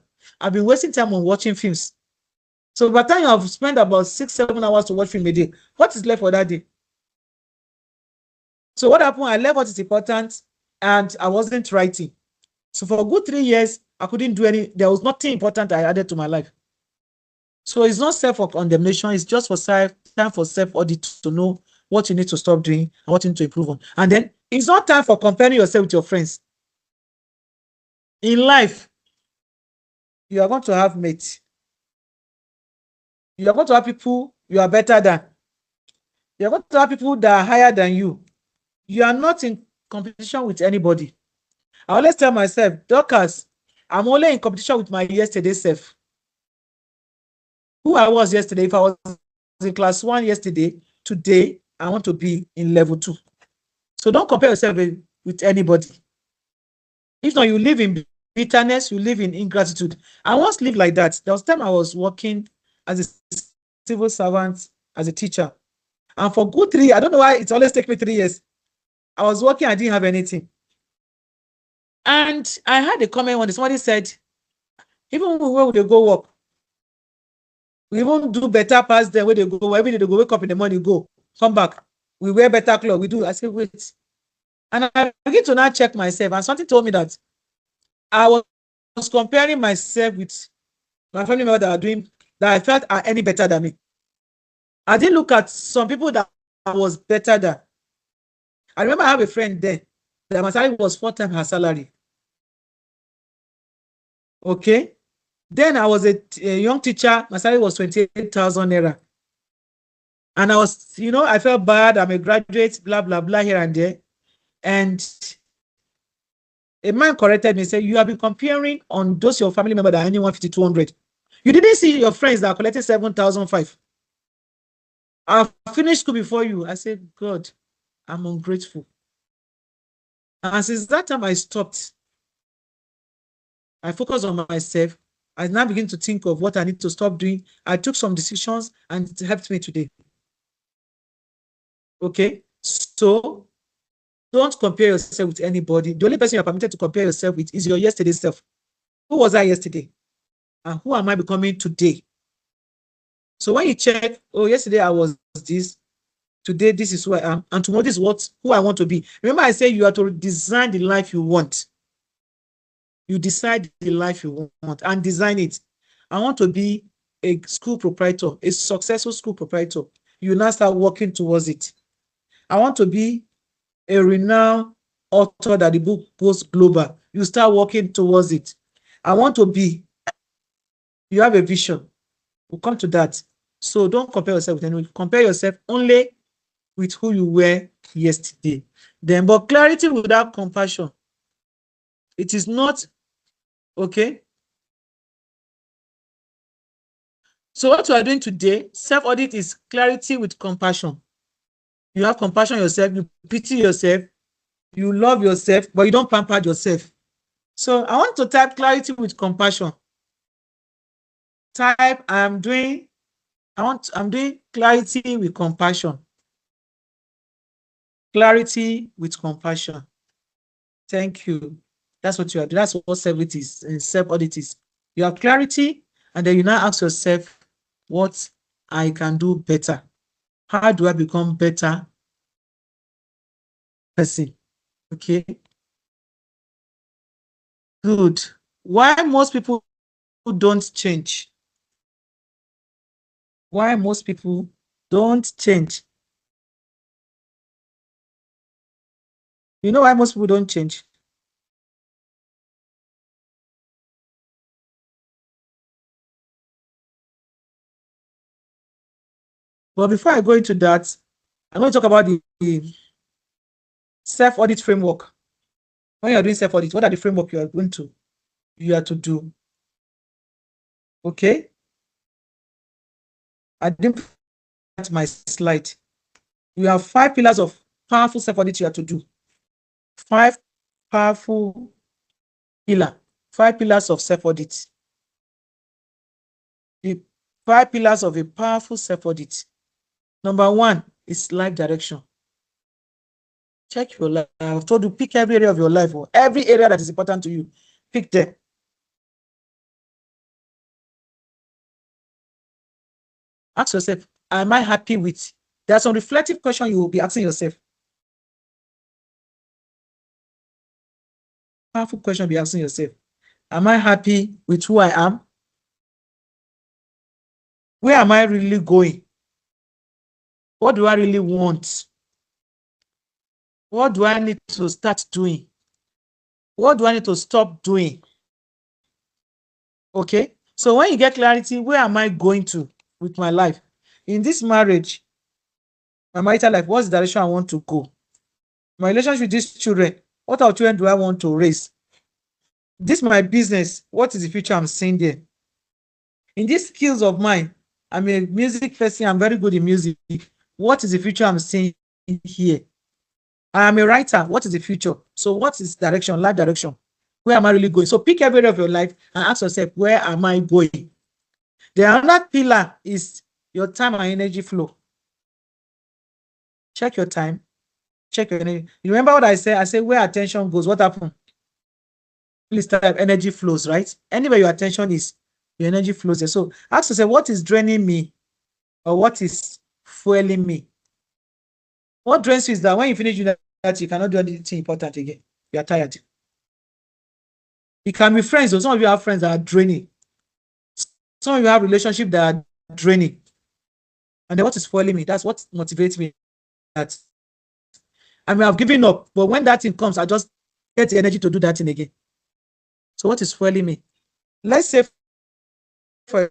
I've been wasting time on watching films. So by the time I've spent about 6, 7 hours to watch film a day, what is left for that day? So what happened? I left what is important and I wasn't writing. So for a good 3 years, I couldn't do there was nothing important I added to my life. So it's not self-condemnation, it's just for time for self-audit to know what you need to stop doing and what you need to improve on. And then it's not time for comparing yourself with your friends. In life, you are going to have mates. You are going to have people you are better than. You are going to have people that are higher than you. You are not in competition with anybody. I always tell myself, Dorcas, I'm only in competition with my yesterday self. Who I was yesterday, if I was in class 1 yesterday, today, I want to be in level 2. So don't compare yourself with anybody. If not, you live in bitterness, you live in ingratitude. I once lived like that. There was time I was working as a civil servant, as a teacher. And for good 3, I don't know why it's always take me 3 years. I was working, I didn't have anything. And I had a comment when somebody said, even when they go work, we won't do better past them where they go. Every day they go wake up in the morning, go, come back. We wear better clothes. We do. I said, wait. And I begin to now check myself. And something told me that I was comparing myself with my family members that are doing, that I felt are any better than me. I didn't look at some people that was better than. I remember I have a friend there that my salary was 4 times her salary. Okay. Then I was a young teacher. My salary was 28,000 naira. And I was, I felt bad. I'm a graduate, blah, blah, blah, here and there. And a man corrected me and said, you have been comparing on those your family member that are earning 150, 200. You didn't see your friends that are collecting 7,005. I finished school before you. I said, God, I'm ungrateful. And since that time I stopped, I focused on myself. I now begin to think of what I need to stop doing. I took some decisions and it helped me today. Okay? So don't compare yourself with anybody. The only person you're permitted to compare yourself with is your yesterday self. Who was I yesterday? And who am I becoming today? So when you check, oh, yesterday I was this, today this is who I am, and tomorrow this is who I want to be. Remember, I say you have to design the life you want. You decide the life you want and design it. I want to be a school proprietor, a successful school proprietor. You now start working towards it. I want to be a renowned author that the book goes global. You start working towards it. I want to be, you have a vision. We'll come to that. So don't compare yourself with anyone. Compare yourself only with who you were yesterday. Then, but clarity without compassion, it is not okay. So what you are doing today, self-audit, is clarity with compassion. You have compassion yourself, you pity yourself, you love yourself, but you don't pamper yourself. So I want to type clarity with compassion. Type I'm doing clarity with compassion. Clarity with compassion. Thank you. That's what you are doing. That's what self-audit is. Self-audit is. You have clarity, and then you now ask yourself, what I can do better. How do I become better person? Okay. Good. Why most people don't change? Why most people don't change? You know why most people don't change? But before I go into that, I'm going to talk about the self-audit framework. When you're doing self-audit, what are the framework you are to do? Okay. I didn't put my slide. You have 5 pillars of powerful self-audit you have to do. 5 powerful pillars. 5 pillars of self-audit. The 5 pillars of a powerful self-audit. Number 1 is life direction. Check your life. I've told you, pick every area of your life, or every area that is important to you. Pick them. Ask yourself, am I happy with? There are some reflective questions you will be asking yourself. Powerful question you'll be asking yourself. Am I happy with who I am? Where am I really going? What do I really want? What do I need to start doing? What do I need to stop doing? Okay. So when you get clarity, where am I going to with my life? In this marriage, my marital life, what's the direction I want to go? My relationship with these children, what our children do I want to raise? This my business, what is the future I'm seeing there? In these skills of mine, I'm a music person, I'm very good in music. What is the future I'm seeing here? I am a writer, what is the future? So what is direction, life direction? Where am I really going? So pick every area of your life and ask yourself, where am I going? The other pillar is your time and energy flow. Check your time, check your energy. You remember what I said? I said where attention goes, what happens? Please type energy flows, right? Anywhere your attention is, your energy flows there. So ask yourself, what is draining me, or what is fueling me? What drains you is that when you finish doing that, you cannot do anything important again. You are tired. It can be friends, or some of you have friends that are draining. Some of you have relationships that are draining. And then what is spoiling me? That's what motivates me. That I may have given up, but when that thing comes, I just get the energy to do that thing again. So what is spoiling me? Let's say, for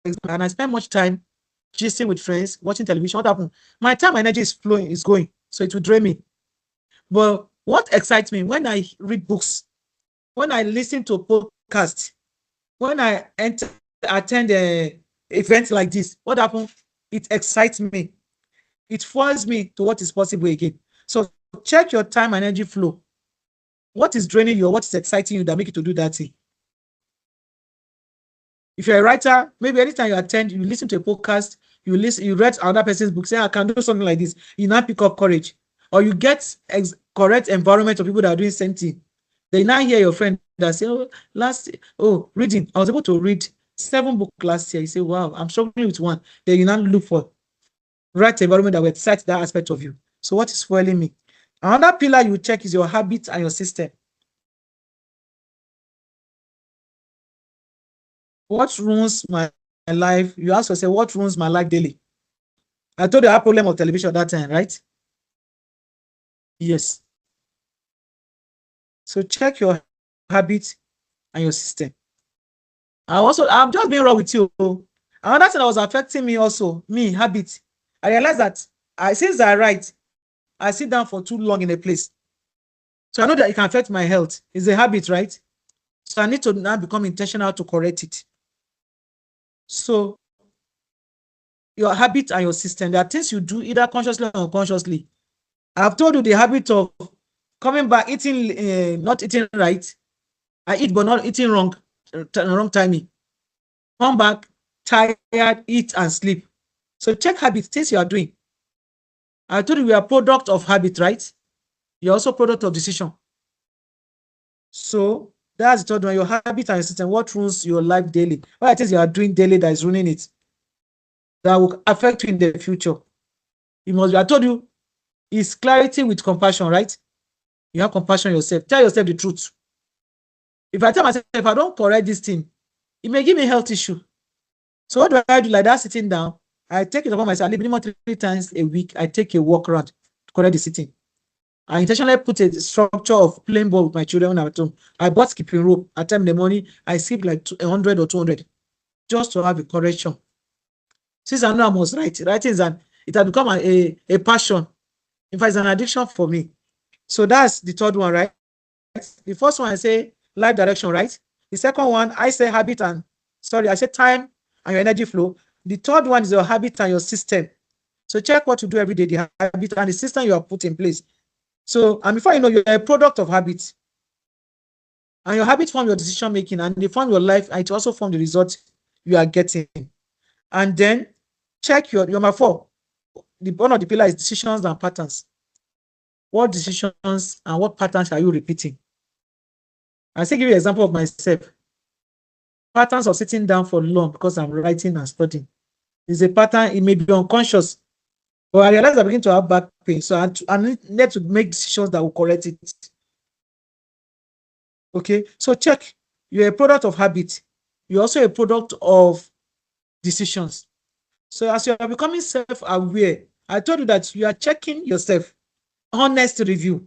example, and I spend much time gisting with friends, watching television. What happened? My time, energy is flowing, is going. So it will drain me. But what excites me when I read books, when I listen to podcasts, when I attend events like this, what happens? It excites me. It forces me to what is possible again. So check your time and energy flow. What is draining you or what is exciting you that make you to do that thing? If you're a writer, maybe anytime you attend, you listen to a podcast, you read another person's book, say, I can do something like this. You now pick up courage. Or you get correct environment of people that are doing the same thing. They now hear your friend that say, reading. I was able to read 7 books last year. You say, wow, I'm struggling with one. Then you now look for right environment that will excite that aspect of you. So what is fueling me? Another pillar you check is your habit and your system. What ruins my life? You ask yourself, what ruins my life daily? I told you I had problem of television that time, right? Yes. So check your habit and your system. I'm just being raw with you. Another thing that was affecting me also, habit. I realized that since I write, I sit down for too long in a place. So I know that it can affect my health. It's a habit, right? So I need to now become intentional to correct it. So your habit and your system, there are things you do either consciously or unconsciously. I've told you the habit of coming back, eating, not eating right. I eat, but not eating wrong timing. Come back, tired, eat and sleep. So check habits, things you are doing. I told you we are product of habit, right? You're also product of decision. So that's the third one, your habit and your system. What ruins your life daily? What are things you are doing daily that is ruining it? That will affect you in the future. You must be, I told you, it's clarity with compassion, right? You have compassion yourself. Tell yourself the truth. If I tell myself, if I don't correct this thing, it may give me a health issue. So what do I do? Like that, sitting down, I take it upon myself. Minimum 3 times a week, I take a walk around to correct the sitting. I intentionally put a structure of playing ball with my children when I'm at home. I bought skipping rope. At time in the morning, I skip like 100 or 200 just to have a correction. Since I know I must write, writing it has become a passion. In fact, it's an addiction for me. So that's the third one, right? The first one I say life direction, right? The second one I say habit and I say time and your energy flow. The third one is your habit and your system. So check what you do every day, the habit and the system you have put in place. So, and before you know, you're a product of habits. And your habits form your decision making, and they form your life, and it also form the result you are getting. And then check your number 4. One of the pillars is decisions and patterns. What decisions and what patterns are you repeating? I say give you an example of myself. Patterns of sitting down for long because I'm writing and studying is a pattern. It may be unconscious, but I realize I begin to have back pain. So I need to make decisions that will correct it. Okay, so check. You're a product of habit. You're also a product of decisions. So as you are becoming self-aware, I told you that you are checking yourself. Honest review.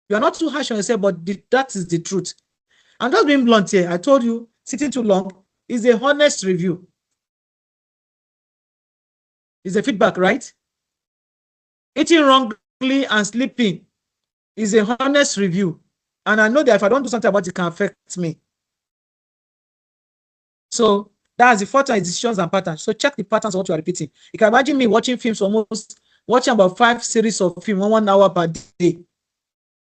You are not too harsh on yourself, but that is the truth. I'm just being blunt here. I told you sitting too long is a honest review. It's a feedback, right? Eating wrongly and sleeping is a honest review. And I know that if I don't do something about it, it can affect me. So that's the 4 times decisions and patterns. So check the patterns of what you are repeating. You can imagine me watching films, watching about 5 series of film, 1 hour per day.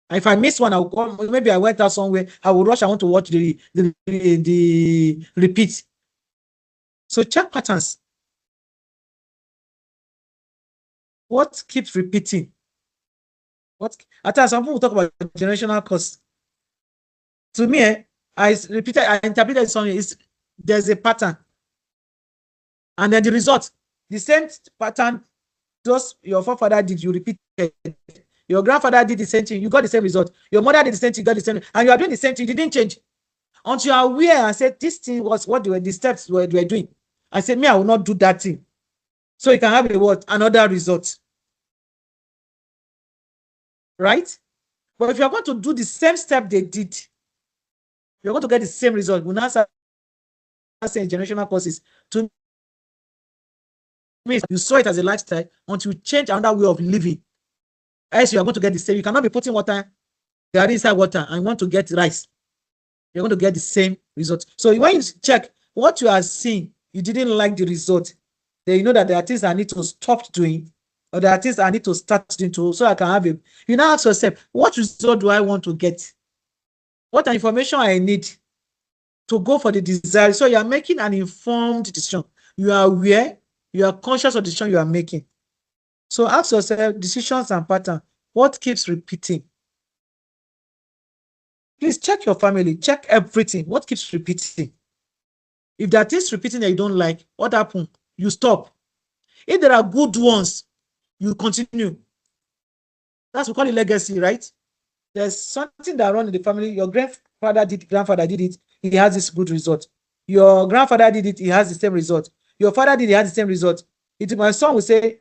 And if I miss one, I'll call, maybe I went out somewhere, I will rush, I want to watch the repeat. So check patterns. What keeps repeating? At times some people talk about generational curse. To me, I interpreted something there's a pattern. And then the result, the same pattern, just your forefather did, you repeat it. Your grandfather did the same thing, you got the same result. Your mother did the same thing, you got the same, and you are doing the same thing, you didn't change. Until you are aware and say, this thing was what the steps were doing. I said, me, I will not do that thing. So you can have a what? Another result. Right? But if you are going to do the same step they did, you're going to get the same result. We now start saying generational causes. To me, you saw it as a lifestyle until you change another way of living. Else you are going to get the same. You cannot be putting water, they are inside water, and want to get rice. You're going to get the same result. So when you check what you are seeing, you didn't like the result, then you know that there are things I need to stop doing, or there are things I need to start doing too, so I can have it. You now ask yourself, what result do I want to get? What information I need to go for the desire? So you are making an informed decision. You are aware, you are conscious of the decision you are making. So ask yourself, decisions and pattern, what keeps repeating? Please check your family, check everything. What keeps repeating? If there are things repeating that you don't like, what happens? You stop. If there are good ones, you continue. That's what we call it legacy, right? There's something that runs in the family. Your grandfather did it, he has this good result. Your grandfather did it, he has the same result. Your father did it, he has the same result. My son will say,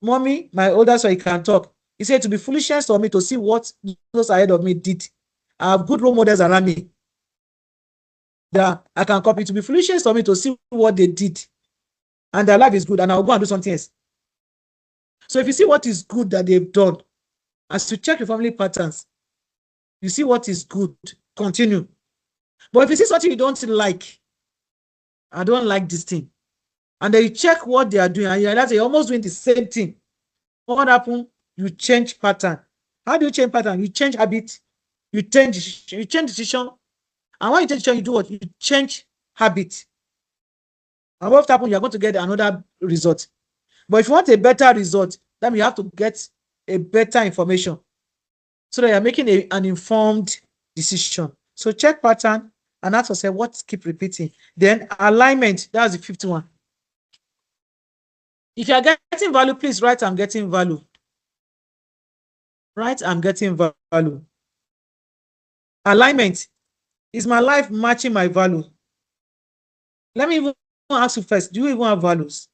Mommy, my older son, he can talk. He said, to be foolishness for me to see what those ahead of me did. I have good role models around me that I can copy. To be foolishness for me to see what they did. And their life is good, and I'll go and do something else. So if you see what is good that they've done, as you check your family patterns, you see what is good, continue. But if you see something you don't like, I don't like this thing, and then you check what they are doing, and you realize they're almost doing the same thing, what happens? You change pattern. How do you change pattern? You change habit, you change decision, and when you change decision, you do what? You change habit. And what happens? You're going to get another result. But if you want a better result, then you have to get a better information so that you're making an informed decision. So check pattern and ask yourself what keep repeating. Then alignment, that's the fifth one. If you're getting value, please write I'm getting value. Write I'm getting value. Alignment, is my life matching my value? Let me even ask you first, do you even have values?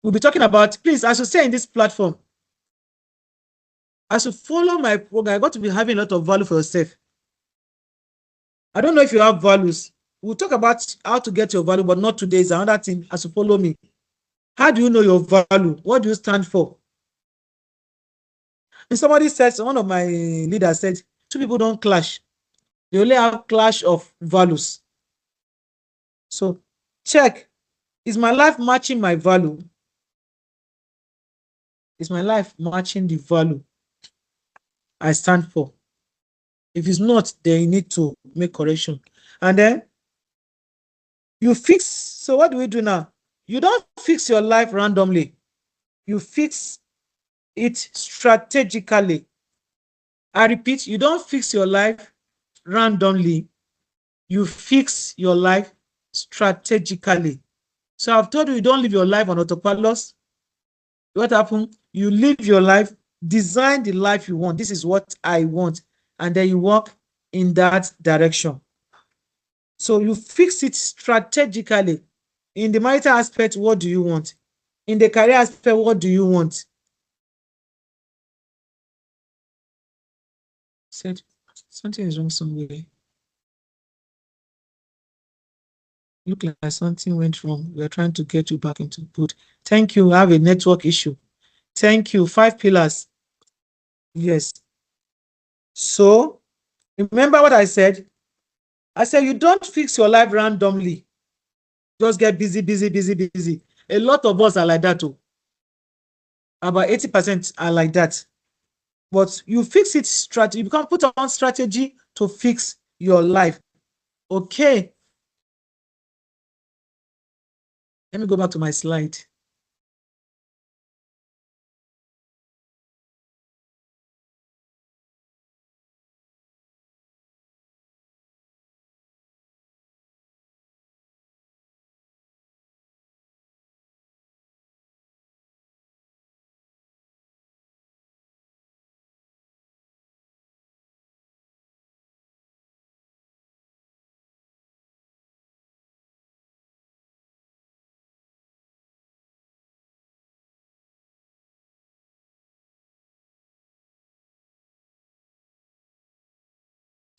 We'll be talking about, please, as you say in this platform, as you follow my program, I got to be having a lot of value for yourself. I don't know if you have values. We'll talk about how to get your value, but not today. Is another thing as you follow me. How do you know your value? What do you stand for? And somebody said, one of my leaders said, two people don't clash. They only have clash of values. So check, is my life matching my value? Is my life matching the value I stand for? If it's not, then you need to make correction. And then you fix. So what do we do now? You don't fix your life randomly. You fix it strategically. I repeat, you don't fix your life randomly. You fix your life strategically. So I've told you, you don't live your life on autopilot. What happened? You live your life, design the life you want. This is what I want. And then you walk in that direction. So you fix it strategically. In the marital aspect, what do you want? In the career aspect, what do you want? Said something is wrong somewhere. Look like something went wrong. We're trying to get you back into good. Thank you. I have a network issue. Thank you. 5 pillars. Yes. So remember what I said? I said you don't fix your life randomly. Just get busy, busy, busy, busy. A lot of us are like that too. About 80% are like that. But you fix it strategy. You can put on strategy to fix your life. Okay. Let me go back to my slide.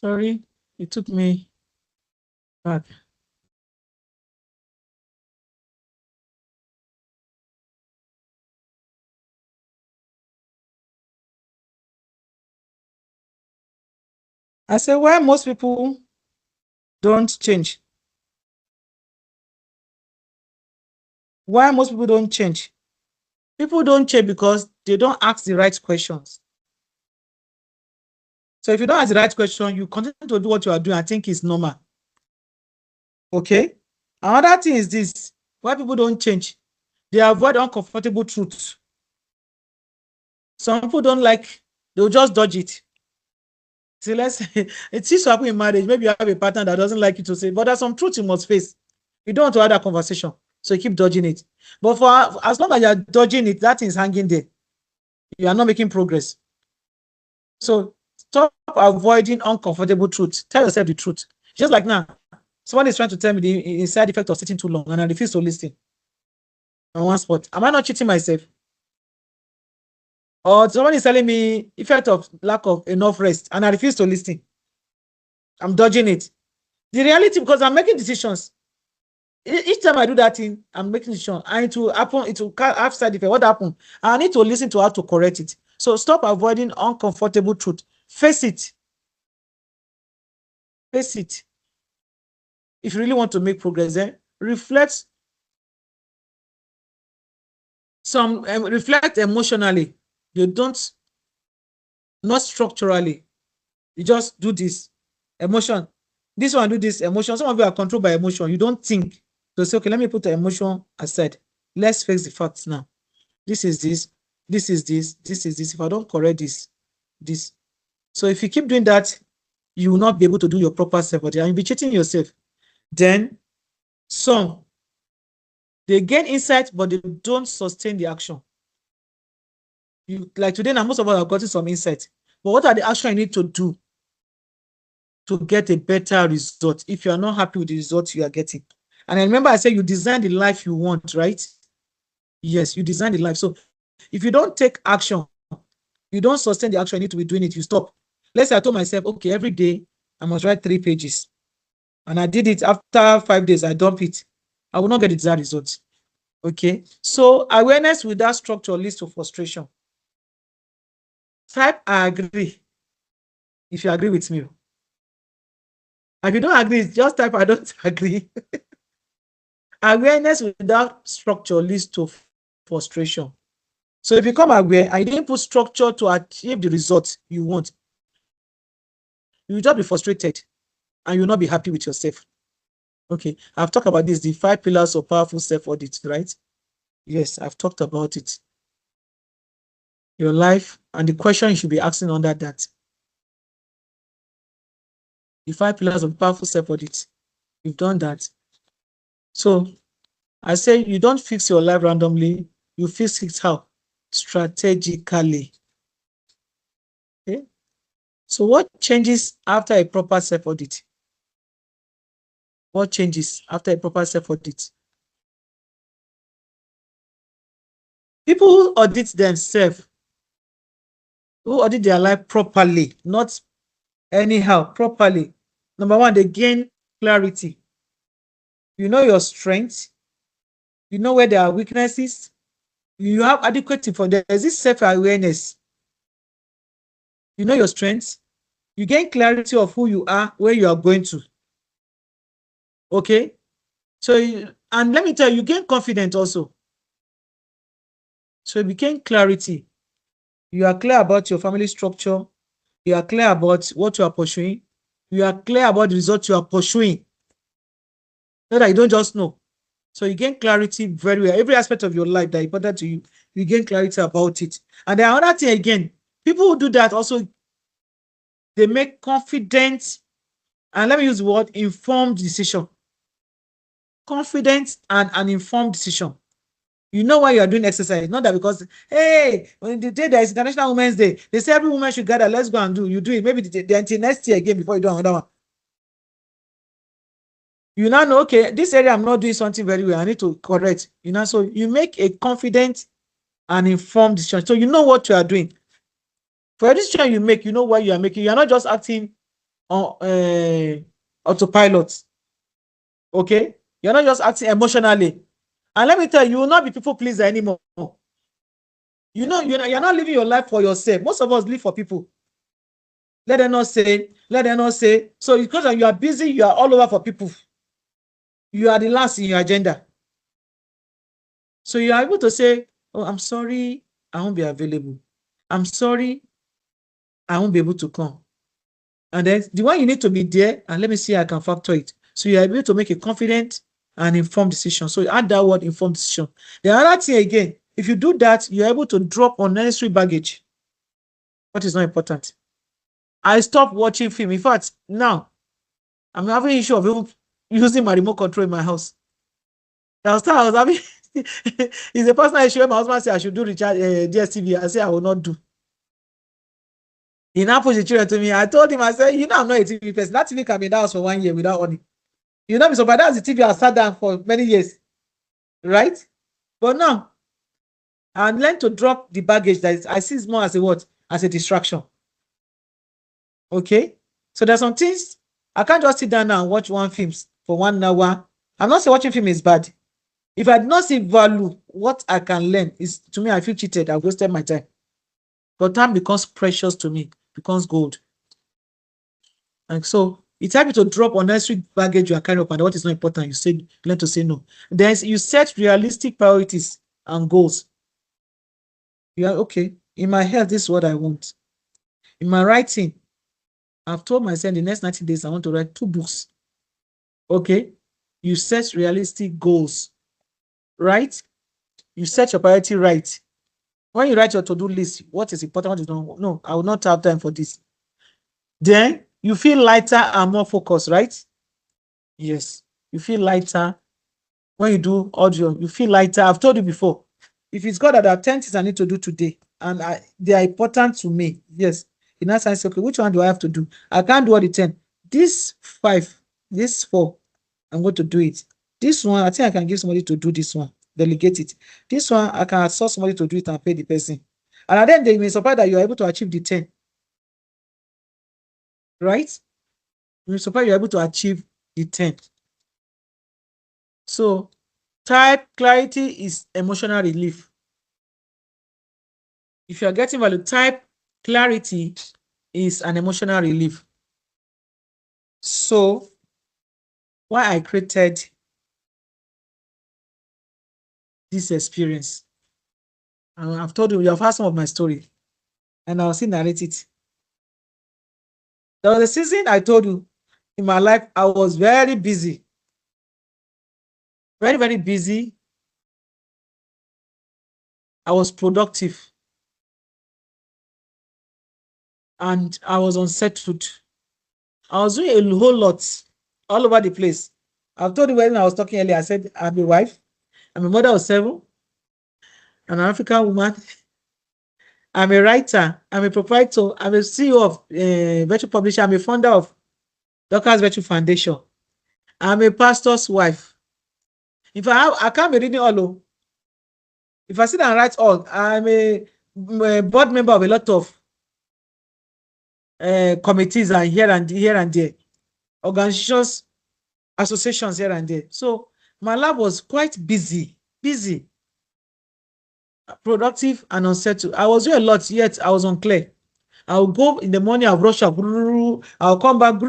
Sorry, it took me back. I say why most people don't change. Why most people don't change? People don't change because they don't ask the right questions. So if you don't ask the right question, you continue to do what you are doing. I think it's normal. Okay. Another thing is this: why people don't change? They avoid uncomfortable truths. Some people don't like, they'll just dodge it. See, let's say it seems to happen in marriage. Maybe you have a partner that doesn't like you to say, but there's some truth you must face. You don't want to have that conversation, so you keep dodging it. But for as long as you're dodging it, that is hanging there. You are not making progress. So stop avoiding uncomfortable truth. Tell yourself the truth. Just like now, someone is trying to tell me the side effect of sitting too long, and I refuse to listen on one spot. Am I not cheating myself? Or someone is telling me effect of lack of enough rest, and I refuse to listen. I'm dodging it. The reality, because I'm making decisions. Each time I do that thing, I'm making decisions. And it will happen, it will have side effect. What happened? I need to listen to how to correct it. So stop avoiding uncomfortable truth. Face it. Face it. If you really want to make progress, reflect reflect emotionally. You don't, not structurally. You just do this. Emotion. This one do this emotion. Some of you are controlled by emotion. You don't think. So say, okay, let me put the emotion aside. Let's face the facts now. This is this. This is this. This is this. If I don't correct this. So if you keep doing that, you will not be able to do your proper self-audit and you'll be cheating yourself. Then some, they gain insight, but they don't sustain the action. You, like today now, most of us have gotten some insight. But what are the actions you need to do to get a better result if you are not happy with the results you are getting? And I remember I said you design the life you want, right? Yes, you design the life. So if you don't take action, you don't sustain the action you need to be doing it, you stop. Let's say I told myself, okay, every day I must write 3 pages. And I did it. After 5 days, I dump it. I will not get the desired results. Okay. So awareness without structure leads to frustration. Type I agree if you agree with me. If you don't agree, just type I don't agree. Awareness without structure leads to frustration. So if you become aware and you didn't put structure to achieve the results you want, you will just be frustrated and you will not be happy with yourself. Okay, I've talked about this, the 5 pillars of powerful self-audit, right? Yes, I've talked about it. Your life and the question you should be asking under that. The 5 pillars of powerful self-audit. You've done that. So I say you don't fix your life randomly, you fix it how? Strategically. Okay. So what changes after a proper self-audit? What changes after a proper self-audit? People who audit themselves, who audit their life properly, not anyhow, properly. Number one, they gain clarity. You know your strengths. You know where there are weaknesses. You have adequate for there is this self-awareness. You know your strengths. You gain clarity of who you are, where you are going to. Okay. So, and let me tell you, you gain confidence also. So you gain clarity. You are clear about your family structure. You are clear about what you are pursuing. You are clear about the results you are pursuing. So that you don't just know. So you gain clarity very well. Every aspect of your life that is important to you, you gain clarity about it. And then another thing again, people who do that also, they make confident, and let me use the word informed decision. Confident and an informed decision. You know why you are doing exercise, not that because, hey, when the day there is International Women's Day, they say every woman should gather, let's go and do. You do it, maybe until next year again before you do another one. You now know, okay, this area I'm not doing something very well, I need to correct. You know, so you make a confident and informed decision. So you know what you are doing. For every decision you make, you know why you are making. You are not just acting on autopilot. Okay, you're not just acting emotionally. And let me tell you, you will not be people pleaser anymore. You're not living your life for yourself. Most of us live for people. Let them not say, let them not say. So because you are busy, you are all over for people. You are the last in your agenda. So you are able to say, oh, I'm sorry, I won't be available. I'm sorry, I won't be able to come. And then the one you need to be there, and let me see, I can factor it. So you are able to make a confident and informed decision. So you add that word informed decision. The other thing again, if you do that, you're able to drop unnecessary baggage. What is not important. I stopped watching film. In fact, now I'm having issue of even using my remote control in my house. Last time I was having it's a personal issue where my husband said I should do recharge DSTV. I say I will not do. He now pushed the children to me. I told him, I said, I'm not a TV person. That TV can be in the house for 1 year without money. So but that's the TV I sat down for many years. Right? But now I learned to drop the baggage that I see it more as a what? As a distraction. Okay? So there's some things I can't just sit down now and watch one film for 1 hour. I'm not saying watching film is bad. If I did not see value, what I can learn is, to me, I feel cheated. I've wasted my time. But time becomes precious to me, becomes gold. And so it's happy to drop unnecessary baggage you are carrying up, and what is not important, learn to say no. Then you set realistic priorities and goals. You are okay. In my health, this is what I want. In my writing, I've told myself in the next 90 days, I want to write 2 books. Okay. You set realistic goals, right? You set your priority right. When you write your to-do list, what is important, what is not, no, I will not have time for this. Then you feel lighter and more focused, right? Yes, you feel lighter. When you do audio, you feel lighter. I've told you before, if it's God that there are 10 things I need to do today, and they are important to me, yes, in that sense, okay, which one do I have to do? I can't do all the 10. This 5, this 4, I'm going to do it. This one, I think I can give somebody to do this one, delegate it. This one, I can assign somebody to do it and pay the person. And then they may surprise that you are able to achieve the 10. Right? You may surprise you're able to achieve the 10. So, type clarity is emotional relief. If you are getting value, type clarity is an emotional relief. So, why I created this experience, and I've told you have heard some of my story, and I'll still narrate it. There was a season I told you in my life I was very busy, very, very busy. I was productive, and I was unsettled. I was doing a whole lot all over the place. I've told you when I was talking earlier, I said I'm a wife, I'm a mother of 7, an African woman, I'm a writer, I'm a proprietor, I'm a CEO of Virtual Publisher, I'm a founder of Doctors Virtual Foundation, I'm a pastor's wife. If I can't be reading all of. If I sit and write all, I'm a board member of a lot of committees and here and there, organizations, associations here and there. So my life was quite busy, productive and unsettled. I was doing a lot, yet I was unclear. I'll go in the morning, I'll rush up, I'll come back,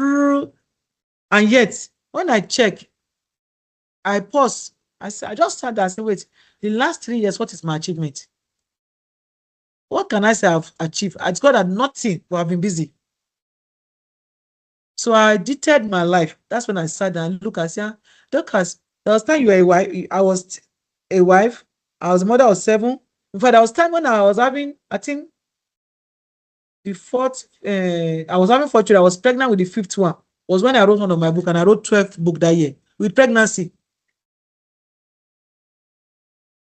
and yet when I check, I pause. I just sat there and said, wait, the last 3 years, what is my achievement? What can I say I've achieved? It's got nothing, but I've been busy. So I detailed my life. That's when I sat down and looked and said, Dorcas, there was time you were a wife. I was a wife. I was a mother of 7. In fact, there was time when I was having, I think, the 4th, I was having 4 children. I was pregnant with the 5th one. Was when I wrote one of my book, and I wrote 12th book that year with pregnancy.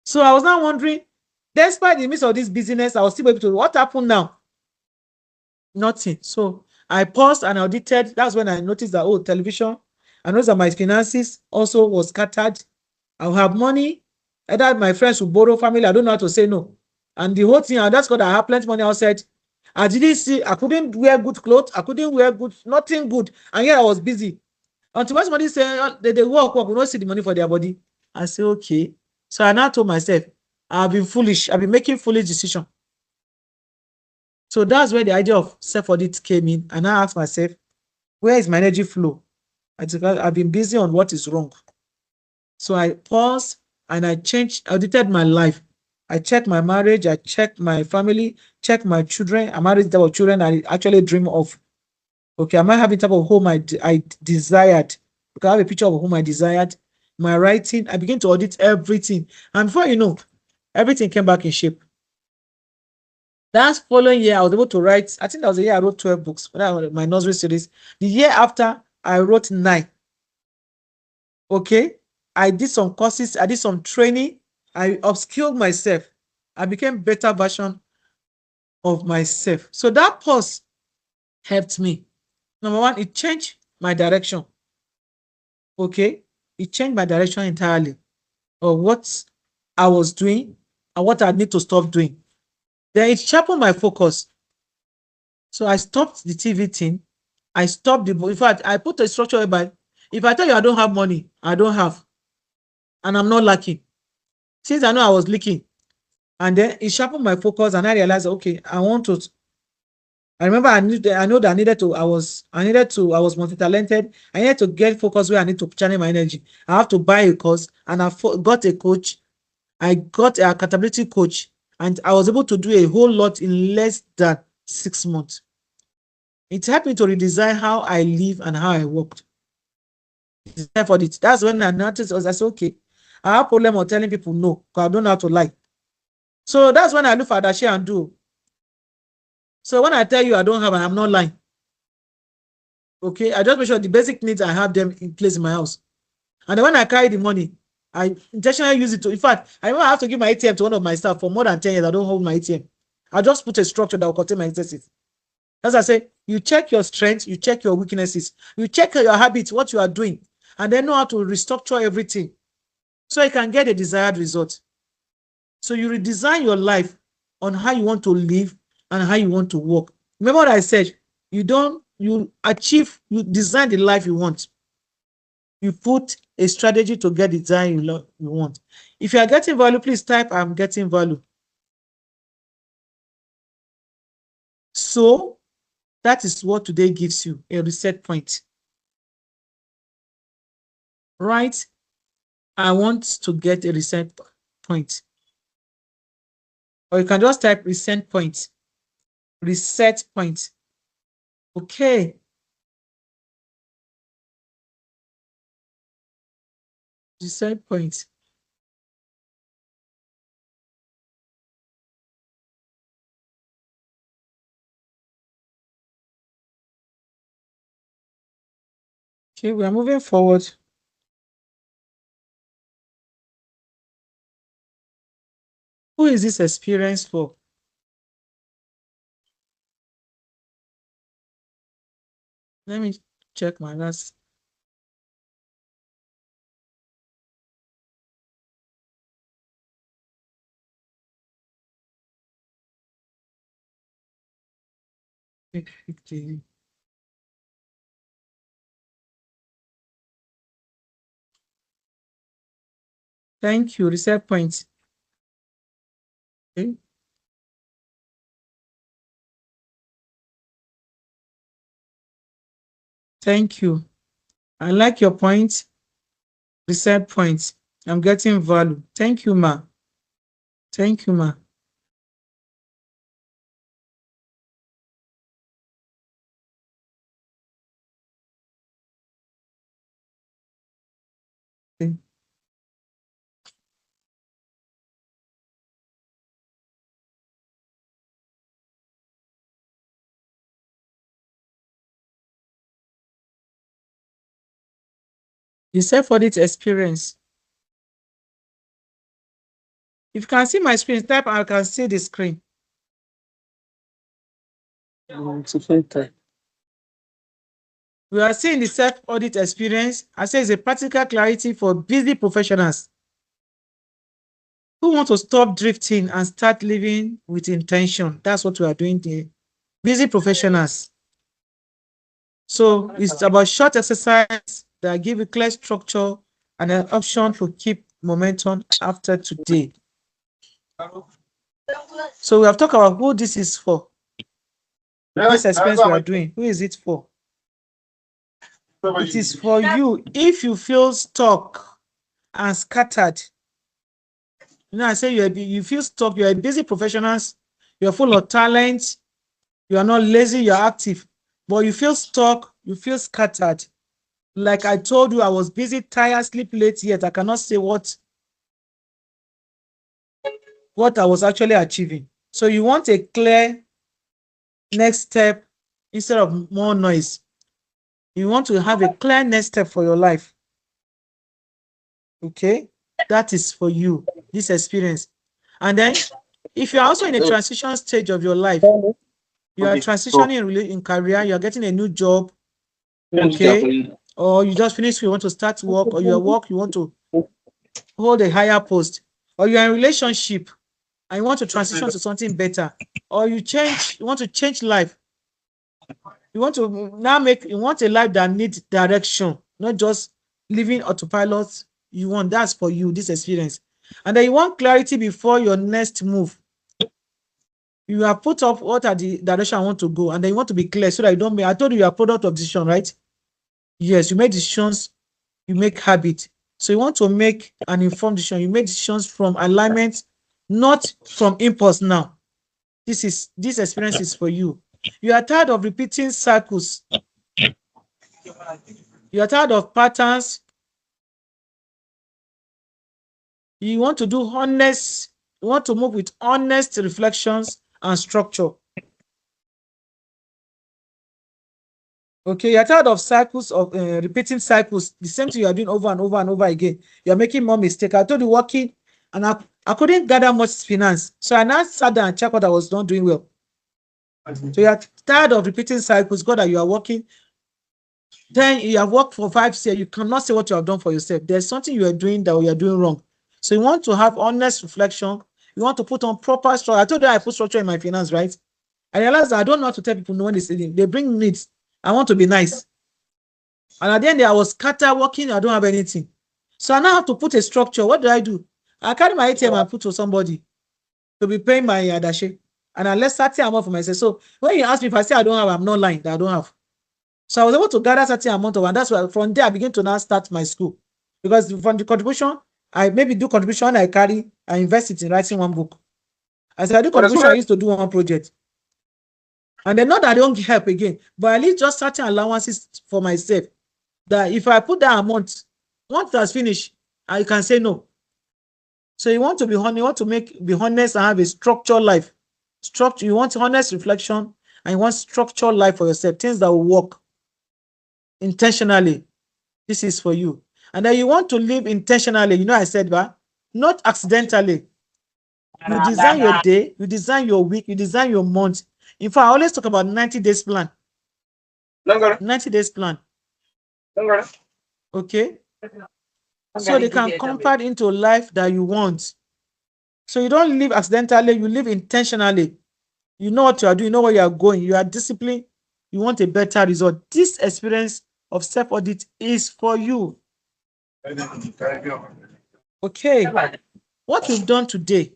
So I was now wondering, despite the midst of this business, I was still able to, what happened now? Nothing. So I paused and audited. That's when I noticed that, oh, television. I noticed that my finances also was scattered. I'll have money. Either my friends will borrow, family, I don't know how to say no. And the whole thing, and that's because I have plenty of money outside. I didn't see, I couldn't wear good clothes, I couldn't wear good, nothing good. And yet I was busy. Until when somebody say they work, we don't see the money for their body. I say, okay. So I now told myself, I've been foolish, I've been making foolish decisions. So that's where the idea of self-audit came in. And I asked myself, where is my energy flow? I've been busy on what is wrong. So I paused and I audited my life. I checked my marriage, I checked my family, checked my children. I'm married to children I actually dream of. Okay, am I having type of home I desired? Okay, I have a picture of whom I desired. My writing, I begin to audit everything. And before you know, everything came back in shape. That following year, I was able to write, I think that was the year I wrote 12 books, my nursery series. The year after, I wrote 9. Okay, I did some courses, I did some training, I upskilled myself. I became better version of myself. So that pause helped me. Number one, it changed my direction. Okay, it changed my direction entirely of what I was doing and what I need to stop doing. Then it sharpened my focus. So I stopped the TV thing. I stopped in fact, I put a structure whereby if I tell you I don't have money, I don't have. And I'm not lacking. Since I know I was leaking, and then it sharpened my focus, and I realized, okay, I remember I know that I was multi-talented. I needed to get focused where I need to channel my energy. I have to buy a course, and I got a coach. I got an accountability coach, and I was able to do a whole lot in less than 6 months. It helped me to redesign how I live and how I worked. For it. That's when I noticed, I said, okay, I have problem of telling people no, because I don't know how to lie. So that's when I look for that share and do. So when I tell you I don't have, I'm not lying. Okay, I just make sure the basic needs I have them in place in my house. And then when I carry the money, I intentionally use it to. In fact, I remember I have to give my ATM to one of my staff for more than 10 years. I don't hold my ATM. I just put a structure that will contain my excesses. As I say, you check your strengths, you check your weaknesses, you check your habits, what you are doing, and then know how to restructure everything so you can get a desired result. So you redesign your life on how you want to live and how you want to work. Remember what I said, you design the life you want. You put a strategy to get the design you want. If you are getting value, please type I'm getting value. So that is what today gives you, a reset point. Right? I want to get a reset point. Or you can just type reset point. Reset point. Okay. Reset point. Okay, we are moving forward. Who is this experience for? Let me check my last. Thank you. Reset point. Okay. Thank you. I like your point. Reset point. I'm getting value. Thank you, ma. Thank you, ma. Okay. The self-audit experience. If you can see my screen, type I can see the screen. We are seeing the self-audit experience. I say it's a practical clarity for busy professionals who want to stop drifting and start living with intention. That's what we are doing here. Busy professionals. So it's about short exercise that give you clear structure and an option to keep momentum after today. So we have talked about who this is for. This experience we are doing, who is it for? It is for you if you feel stuck and scattered. You know, I say you feel stuck, you're a busy professional, you're full of talent, you are not lazy, you're active, but you feel stuck, you feel scattered. Like I told you, I was busy, tired, sleep late, yet I cannot say what I was actually achieving. So you want a clear next step instead of more noise. You want to have a clear next step for your life. Okay, that is for you, this experience. And then if you're also in a transition stage of your life, you are transitioning in career, you're getting a new job, okay, or you just finished, you want to start work, or your work, you want to hold a higher post, or you're in a relationship and you want to transition to something better, or you want to change life. You want to now you want a life that needs direction, not just living autopilot. You want, that's for you, this experience. And then you want clarity before your next move. You have put up what are the direction I want to go, and then you want to be clear so that you don't make, I told you are a product of decision, right? Yes, you make decisions, you make habit. So you want to make an informed decision. You make decisions from alignment, not from impulse now. This experience is for you. You are tired of repeating cycles. You are tired of patterns. You want to do honest, you want to move with honest reflections and structure. Okay, you're tired of cycles of repeating cycles, the same thing you are doing over and over and over again. You're making more mistakes. I told you working, and I couldn't gather much finance. So I now sat down and checked what I was not doing well. So you're tired of repeating cycles, God, that you are working. Then you have worked for 5 years, you cannot say what you have done for yourself. There's something you are doing that you are doing wrong. So you want to have honest reflection. You want to put on proper structure. I told you I put structure in my finance, right? I realized that I don't know how to tell people no when they bring needs. I want to be nice. And at the end, I was scattered working, I don't have anything. So I now have to put a structure. What do? I carry my ATM and put to somebody to be paying my adashi. And I left certain amount for myself. So when you ask me if I say I don't have, I'm not lying that I don't have. So I was able to gather certain amount of, and that's why from there I begin to now start my school. Because from the contribution, I maybe do contribution, I carry, I invest it in writing one book. As I do contribution, I used to do one project. And then not that I don't help again, but at least just certain allowances for myself. That if I put that amount, once that's finished, I can say no. So you want to be honest, you want to be honest and have a structured life. You want honest reflection, and you want structured life for yourself, things that will work intentionally. This is for you. And then you want to live intentionally. You know, I said that, not accidentally. You design your day, you design your week, you design your month. In fact, I always talk about 90 days plan. 90 days plan. Okay. So they can compound into a life that you want. So you don't live accidentally, you live intentionally. You know what you are doing, you know where you are going, you are disciplined, you want a better result. This experience of self-audit is for you. Okay. What we've done today.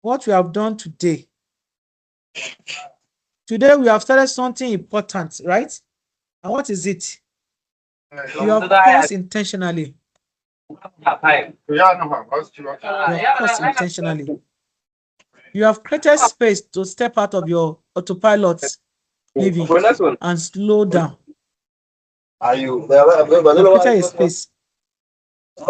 What we have done today. Today we have started something important, right? And what is it? You have paused intentionally. You have paused intentionally. You have created space to step out of your autopilot living and slow down. You have created a space. Yes.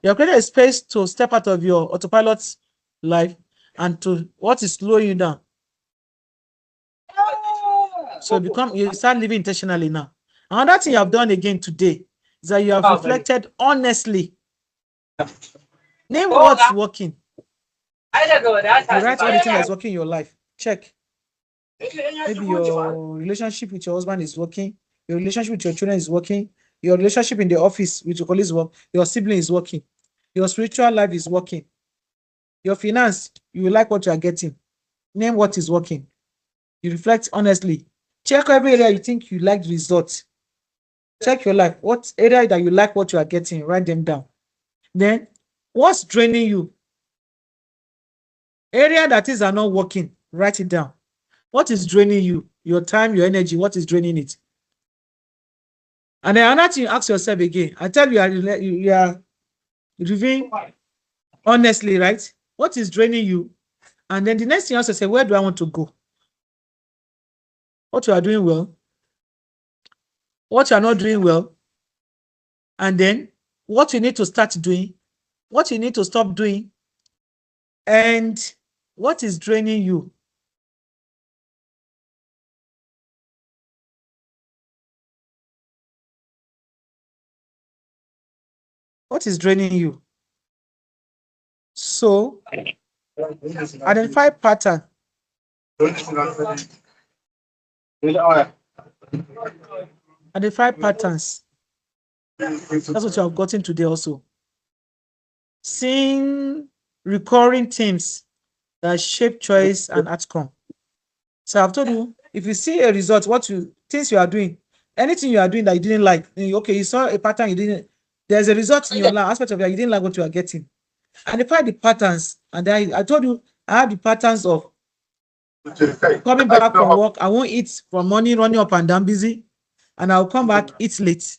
You have created a space to step out of your autopilot life and to what is slowing you down. So you start living intentionally now. Another thing you have done again today is that you have reflected honestly. Name what's working. You write all the things that's working in your life. Check. Maybe your relationship with your husband is working, your relationship with your children is working, your relationship in the office with your colleagues work, your sibling is working, your spiritual life is working. Your finance, you like what you are getting. Name what is working. You reflect honestly. Check every area you think you like the result. Check your life. What area that you like what you are getting, write them down. Then, what's draining you? Area that are not working, write it down. What is draining you? Your time, your energy, what is draining it? And then another thing, you ask yourself again. I tell you, you are reviewing honestly, right? What is draining you? And then the next thing you also say, where do I want to go? What you are doing well, what you are not doing well, and then what you need to start doing, what you need to stop doing, and what is draining you. What is draining you? So, identify pattern. Identify patterns. That's what you have gotten today also. Seeing recurring themes that shape choice and outcome. So I've told you, if you see a result, things you are doing, anything you are doing that you didn't like, okay, you saw a pattern you didn't, there's a result in your life, aspect of it, you didn't like what you are getting. Identify the patterns. And then I told you, I have the patterns of coming back from work. I won't eat from morning, running up and down, busy, and I'll come back, eat late.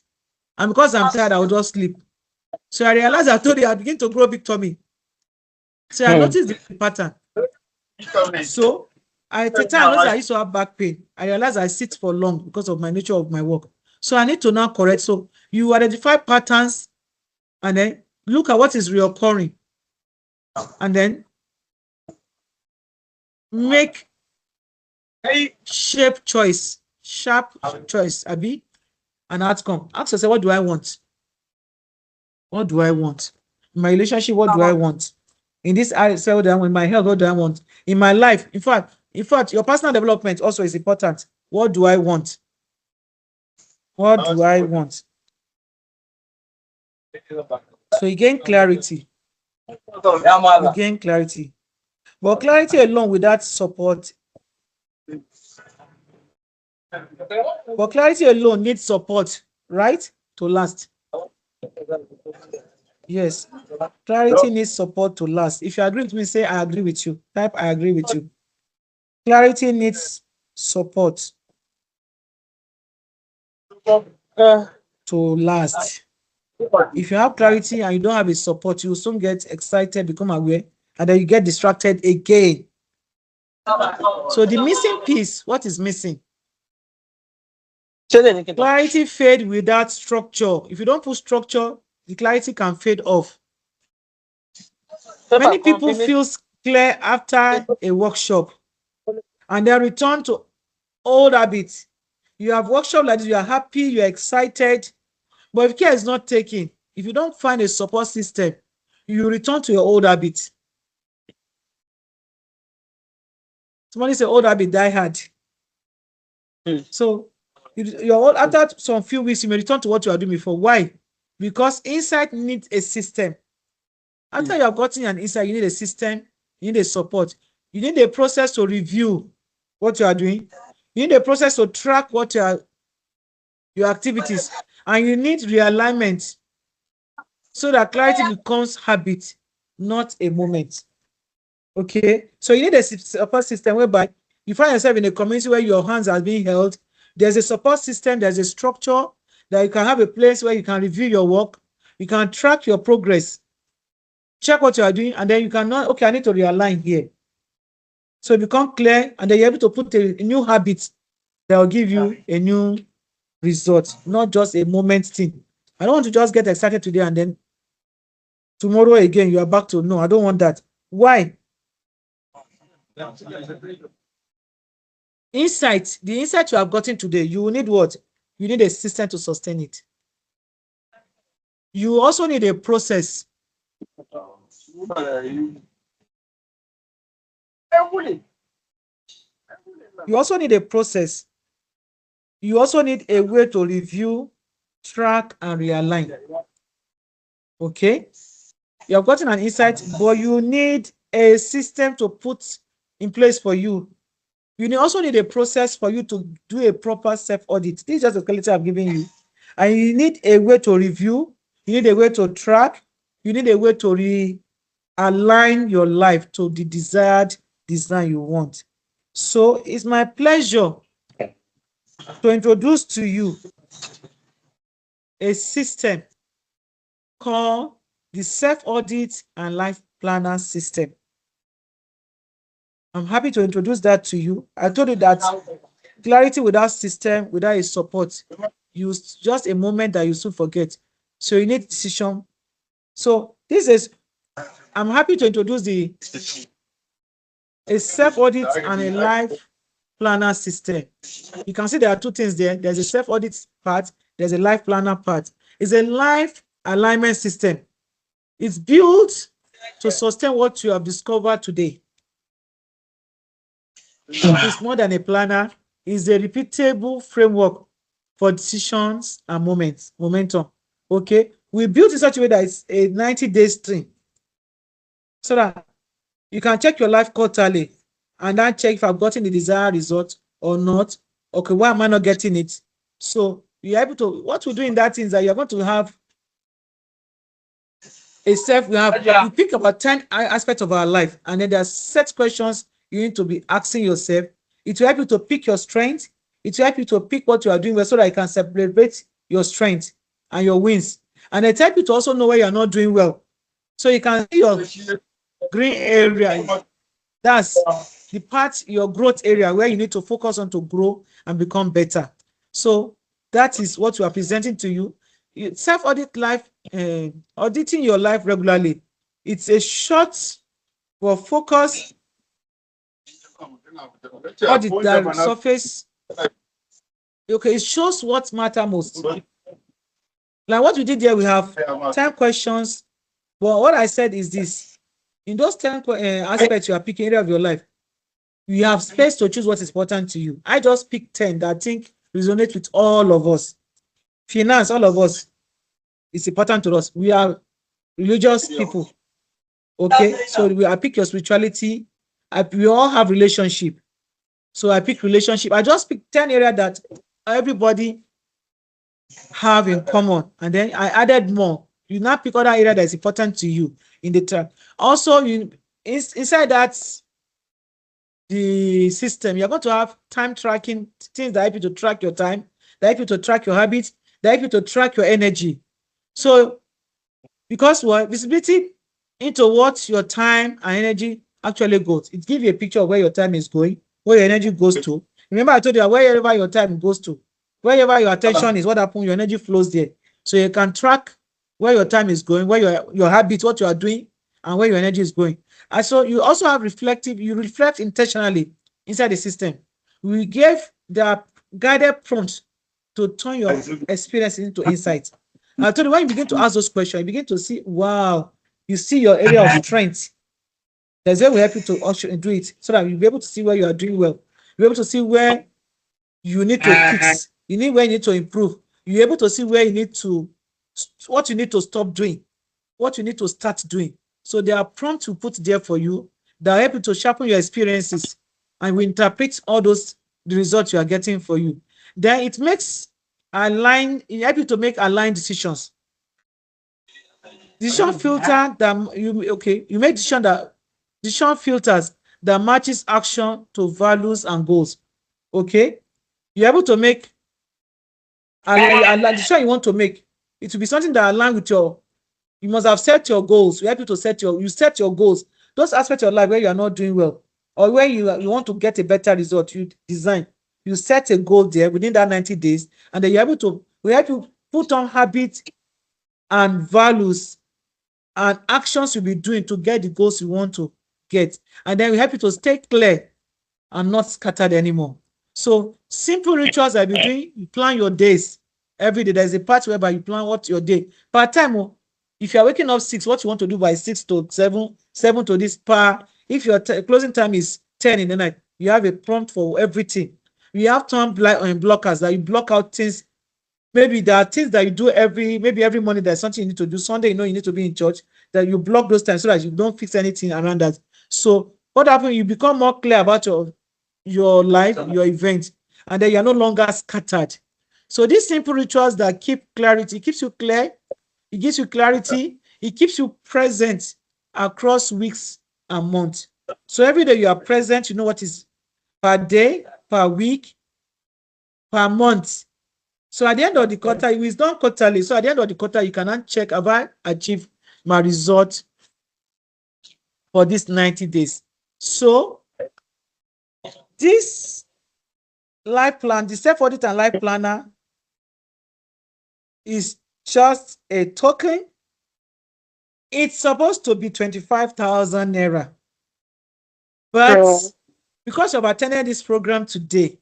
And because I'm tired, I'll just sleep. So I realized, I told you, I begin to grow big tummy. So I noticed the pattern. So at the time I used to have back pain. I realized I sit for long because of my nature of my work. So I need to now correct. So you identify patterns and then look at what is reoccurring. And then make a sharp choice, Abi, an outcome. Ask yourself, what do I want? What do I want? In my relationship, what do I want? In this area, what do I want? In my health, what do I want? In my life, in fact, your personal development also is important. What do I want? What do I want? So you gain clarity. You gain clarity. But clarity alone without support. But clarity alone needs support, right? To last. Yes. Clarity needs support to last. If you agree with me, say I agree with you. Type I agree with you. Clarity needs support to last. If you have clarity and you don't have a support, you will soon get excited, become aware, and then you get distracted again. So the missing piece, what is missing? Clarity fade without structure. If you don't put structure, the clarity can fade off. Many people feel clear after a workshop and then return to old habits. You have workshop like this, you are happy, you are excited, but if care is not taken, if you don't find a support system, you return to your old habits. Somebody say old habit die hard. So after some few weeks, you may return to what you are doing before. Why? Because insight needs a system. After you have gotten an insight, you need a system, you need a support, you need a process to review what you are doing, you need a process to track what your activities, and you need realignment so that clarity becomes habit, not a moment. Okay, so you need a support system whereby you find yourself in a community where your hands are being held. There's a support system, there's a structure that you can have a place where you can review your work, you can track your progress, check what you are doing, and then you cannot, okay, I need to realign here. So it become clear, and then you're able to put a new habit that will give you a new result, not just a moment thing. I don't want to just get excited today and then tomorrow again you are back to no. I don't want that. Why? Insight, the insight you have gotten today, you will need what? You need a system to sustain it. You also need a process. You also need a process. You also need a way to review, track, and realign. Okay? You have gotten an insight, but you need a system to put in place for you. You also need a process for you to do a proper self-audit. This is just a skeleton I've given you. And you need a way to review, you need a way to track, you need a way to realign your life to the desired design you want. So it's my pleasure to introduce to you a system called the self-audit and life planner system. I'm happy to introduce that to you. I told you that clarity without system, without a support, just a moment that you soon forget. So you need decision. So I'm happy to introduce a self-audit and a life planner system. You can see there are two things there. There's a self-audit part, there's a life planner part. It's a life alignment system. It's built to sustain what you have discovered today. It's more than a planner, it's a repeatable framework for decisions and momentum. Okay, we built in such a way that it's a 90-day stream, so that you can check your life quarterly and then check if I've gotten the desired result or not. Okay, why am I not getting it? So you're able to, what we do in that is that you're going to have you pick about 10 aspects of our life, and then there are set questions you need to be asking yourself. It will help you to pick your strength. It will help you to pick what you are doing well, so that you can celebrate your strength and your wins. And it helps you to also know where you're not doing well, so you can see your green area. That's the part, your growth area, where you need to focus on to grow and become better. So that is what we are presenting to you. Self-audit life, auditing your life regularly. It's a short but focus audit that surface. Okay, it shows what matters most. Like what we did there, we have 10 questions. But what I said is this: in those 10 aspects you are picking area of your life, you have space to choose what is important to you. I just picked 10 that I think resonate with all of us. Finance, all of us, it's important to us. We are religious people. Okay, so I pick your spirituality. We all have relationship. So I pick relationship. I just picked 10 areas that everybody have in common. And then I added more. You now pick other area that is important to you in the track. Also, inside that the system, you're going to have time tracking, things that help you to track your time, that help you to track your habits, that help you to track your energy. So because what visibility into what your time and energy actually goes, it gives you a picture of where your time is going, where your energy goes to. Remember, I told you that wherever your time goes to, wherever your attention is, what happens, your energy flows there. So you can track where your time is going, where your habits, what you are doing, and where your energy is going. And so you also have you reflect intentionally inside the system. We gave the guided prompts to turn your experience into insight. I told you, when you begin to ask those questions, you begin to see, wow, you see your area of strength. There's a way we help you to also do it, so that you'll be able to see where you are doing well. You'll be able to see where you need to fix. You need where you need to improve. You're able to see where you need to, what you need to stop doing, what you need to start doing. So there are prompts we put there for you that help you to sharpen your experiences, and we interpret all the results you are getting for you. Then it helps you to make aligned decisions. Decision filter that you make decision filters that matches action to values and goals. Okay, you're able to make a decision you want to make. It will be something that aligns with you must have set your goals. You help you to set your goals. Those aspects of your life where you are not doing well, or where you want to get a better result, you set a goal there within that 90 days, and then we help you put on habits and values and actions you'll be doing to get the goals you want to get. And then we help you to stay clear and not scattered anymore. So simple rituals I'll be doing, you plan your days every day. There's a part whereby you plan what your day. Per time, if you're waking up 6, what you want to do by 6 to 7 to this par. If your closing time is 10 in the night, you have a prompt for everything. You have time blockers that you block out things. Maybe there are things that you do every morning. There's something you need to do. Sunday, you need to be in church. That you block those times so that you don't fix anything around that. So what happens? You become more clear about your life, your event, and then you're no longer scattered. So these simple rituals that keep clarity, keeps you clear, it gives you clarity, it keeps you present across weeks and months. So every day you are present, you know what is per day, per week, per month. So at the end of the quarter, it is done quarterly. So at the end of the quarter, you cannot check, have I achieved my result for these 90 days? So this life plan, the self-audit and life planner is just a token. It's supposed to be 25,000 naira. But because you've attended this program today,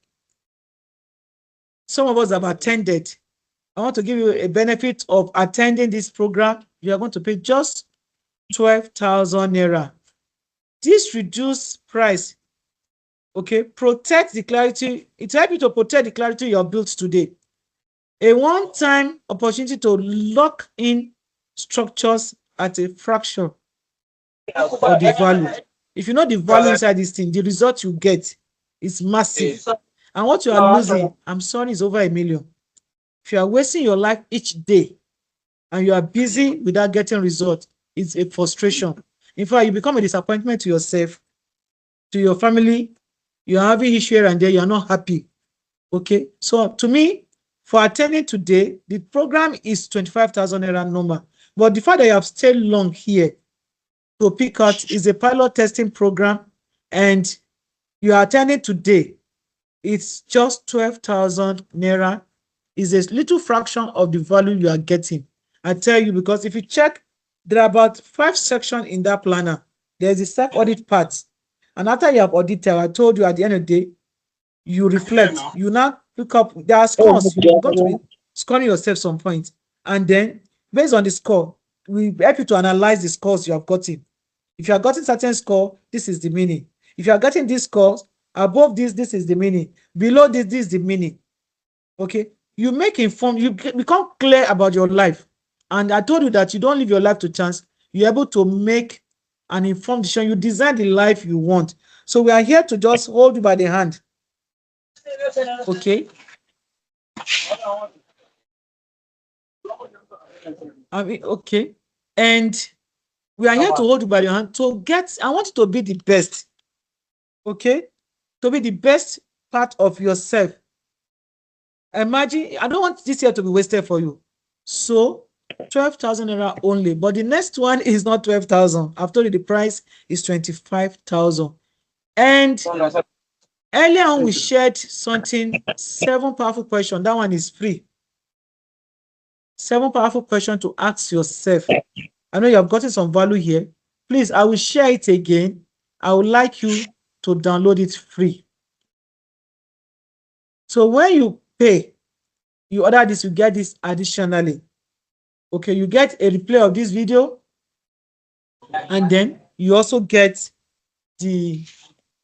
some of us have attended. I want to give you a benefit of attending this program. You are going to pay just 12,000 naira. This reduced price, okay, protect the clarity. It helps you to protect the clarity you have built today. A one-time opportunity to lock in structures at a fraction of the value. If you know the value inside this thing, the result you get is massive. And what you are losing, I'm sorry, is over 1 million. If you are wasting your life each day and you are busy without getting results, it's a frustration. In fact, you become a disappointment to yourself, to your family. You are having issue here and there, you are not happy. Okay, so to me, for attending today, the program is 25,000 naira number. But the fact that you have stayed long here to pick out is a pilot testing program, and you are attending today, it's just 12,000 naira. Is a little fraction of the value you are getting. I tell you, because if you check, there are about 5 sections in that planner. There's the self-audit part. And after you have audited, I told you at the end of the day, you reflect. You now pick up, there are scores. You're going to be scoring yourself some points. And then, based on the score, we help you to analyze the scores you have gotten. If you have gotten certain score, this is the meaning. If you are getting these scores, above this is the meaning. Below this is the meaning. Okay? You make informed, you become clear about your life. And I told you that you don't live your life to chance. You're able to make an informed decision. You design the life you want. So we are here to just hold you by the hand. Okay? Okay. And we are here to hold you by your hand to get, I want you to be the best. Okay? To be the best part of yourself. Imagine, I don't want this year to be wasted for you. So 12,000 naira only. But the next one is not 12,000. I've told you the price is 25,000. And earlier on, we shared something, 7 powerful questions. That one is free. 7 powerful questions to ask yourself. I know you have gotten some value here. Please, I will share it again. I would like you to download it free. So when you pay, you order this, you get this additionally. Okay, you get a replay of this video, and then you also get the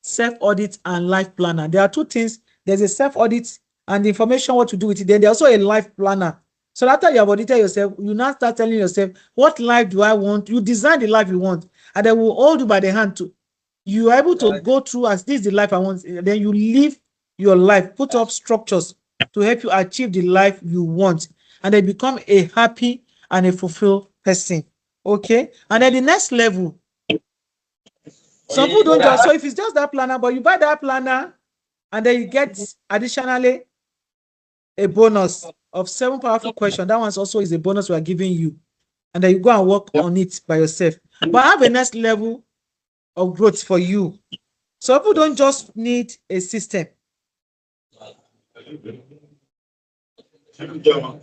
self-audit and life planner. There are 2 things. There's a self-audit and the information what to do with it. Then there's also a life planner. So after you have audited yourself, you now start telling yourself, what life do I want? You design the life you want, and then we'll hold you by the hand to, you are able to go through as this is the life I want. Then you live your life, put up structures to help you achieve the life you want, and then become a happy and a fulfilled person. Okay, and then the next level, some people don't just, so if it's just that planner, but you buy that planner and then you get additionally a bonus of 7 powerful questions. That one's also is a bonus we are giving you, and then you go and work on it by yourself. But I have a next level of growth for you. So people don't just need a system.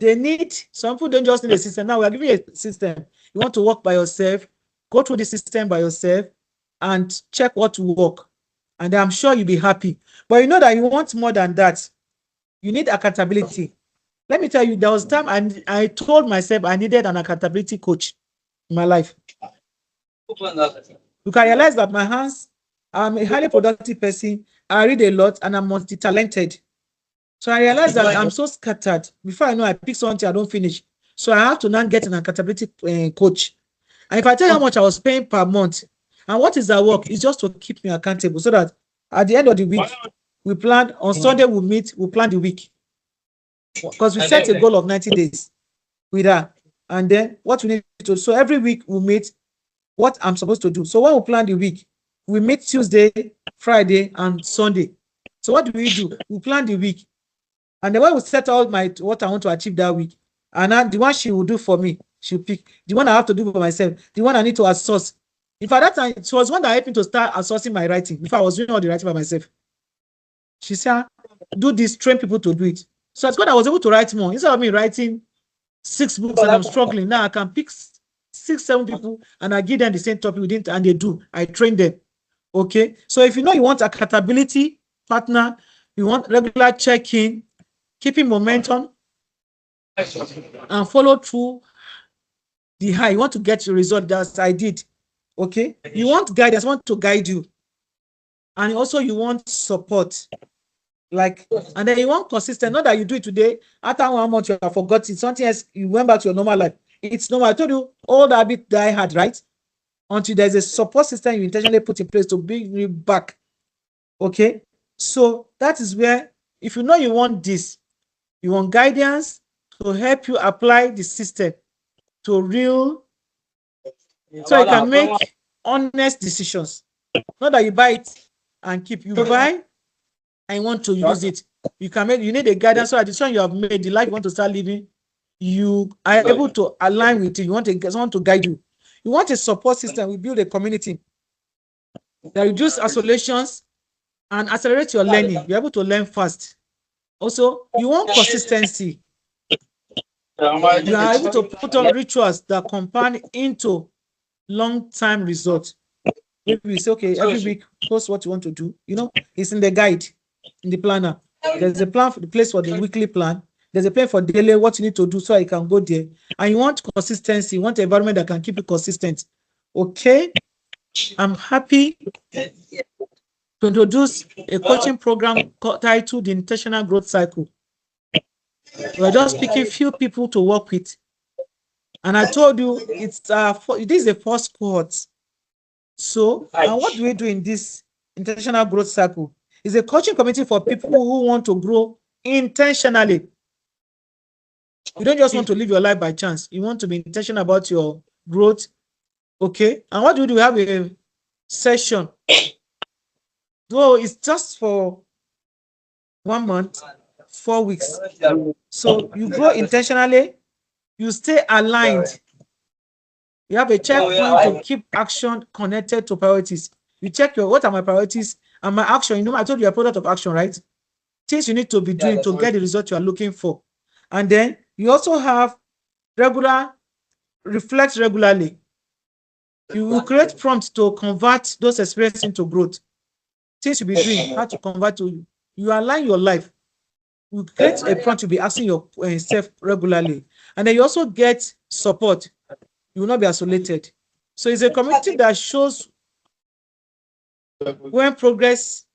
They need, some people don't just need a system. Now we are giving you a system. You want to work by yourself, go through the system by yourself and check what will work. And I'm sure you'll be happy. But you know that you want more than that. You need accountability. Let me tell you, there was a time I told myself I needed an accountability coach in my life. You can realize that my hands, I'm a highly productive person. I read a lot and I'm multi-talented. So I realized that I'm so scattered. Before I know, I pick something, I don't finish. So I have to now get an accountability coach. And if I tell you how much I was paying per month, And what is our work? It's just to keep me accountable so that at the end of the week, we plan on Sunday, we'll meet, we'll plan the week. Because we set a goal of 90 days with her. And then what we need to, so every week we meet what I'm supposed to do. So when we plan the week, we meet Tuesday, Friday, and Sunday. So what do? We plan the week. And then when we set out what I want to achieve that week, and then the one she will do for me, she'll pick. The one I have to do for myself, the one I need to outsource. If at that time, it was one that helped me to start outsourcing my writing. Before I was doing all the writing by myself. She said, do this, train people to do it. So it's good I was able to write more. Instead of me writing 6 books and I'm struggling, now I can pick 6, 7 people and I give them the same topic within, and they do. I train them. Okay. So if you know you want accountability partner, you want regular check-in, keeping momentum, and follow through the high. You want to get your result that I did. Okay. You want guidance, want to guide you. And also you want support. Like, and then you want consistent, not that you do it today, after 1 month you have forgotten something else, you went back to your normal life. It's normal. I told you all the habit that I had, right? Until there's a support system you intentionally put in place to bring you back. Okay. So that is where, if you know you want this, you want guidance to help you apply the system to real, so you can make honest decisions. Not that you buy it and keep, you buy and want to use it. You can make, you need a guidance so that the decision you have made, the life you want to start living, you are able to align with it. You want someone to guide you. You want a support system. We build a community that reduce isolations and accelerate your learning. You're able to learn fast. Also, you want consistency. You are able to put on rituals that compound into long-term results. Maybe we say, okay, every week, post what you want to do. You know, it's in the guide, in the planner. There's a plan for the place for the weekly plan. There's a plan for daily, what you need to do so you can go there. And you want consistency. You want an environment that can keep you consistent. Okay. I'm happy to introduce a coaching program titled the Intentional Growth Cycle. We're just picking few people to work with. And I told you it's this is the first cohort. So, and what do we do in this Intentional Growth Cycle? It's a coaching community for people who want to grow intentionally. You don't just want to live your life by chance. You want to be intentional about your growth. Okay. And what do we do? We have a session. Though it's just for 1 month, 4 weeks. So you grow intentionally, you stay aligned. You have a checkpoint to keep action connected to priorities. You check what are my priorities and my action. You know, I told you a product of action, right? Things you need to be doing to get the result you are looking for. And then you also have reflect regularly. You will create prompts to convert those experiences into growth. Things you'll be doing, how to convert to you align your life. You create a prompt to be asking yourself regularly. And then you also get support. You will not be isolated. So it's a community that shows when progress.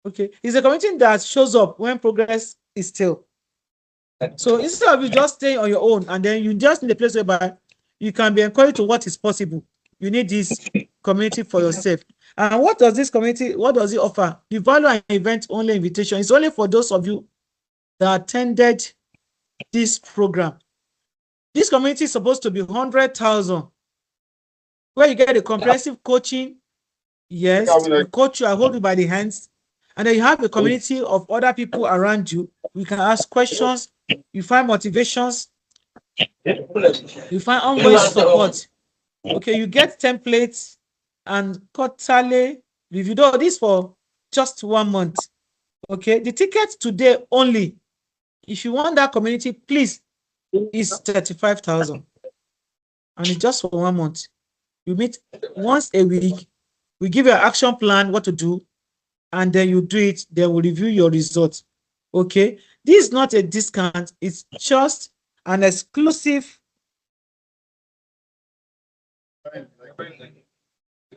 Okay, it's a community that shows up when progress is still. So instead of you just staying on your own and then you just need a place whereby you can be encouraged to what is possible, you need this community for yourself. And what does this community, what does it offer? The value and event only invitation is only for those of you that attended this program. This community is supposed to be 100,000, where you get a comprehensive coaching. Yes, I coach you, I hold you by the hands. And then you have a community of other people around you. We can ask questions. You find motivations. You find ongoing support. Okay, you get templates and quarterly review. Though this for just 1 month. Okay, the ticket today only, if you want that community, please, is 35,000. And it's just for 1 month. You meet once a week. We give you an action plan, what to do, and then you do it. They will review your results. Okay, this is not a discount. It's just an exclusive.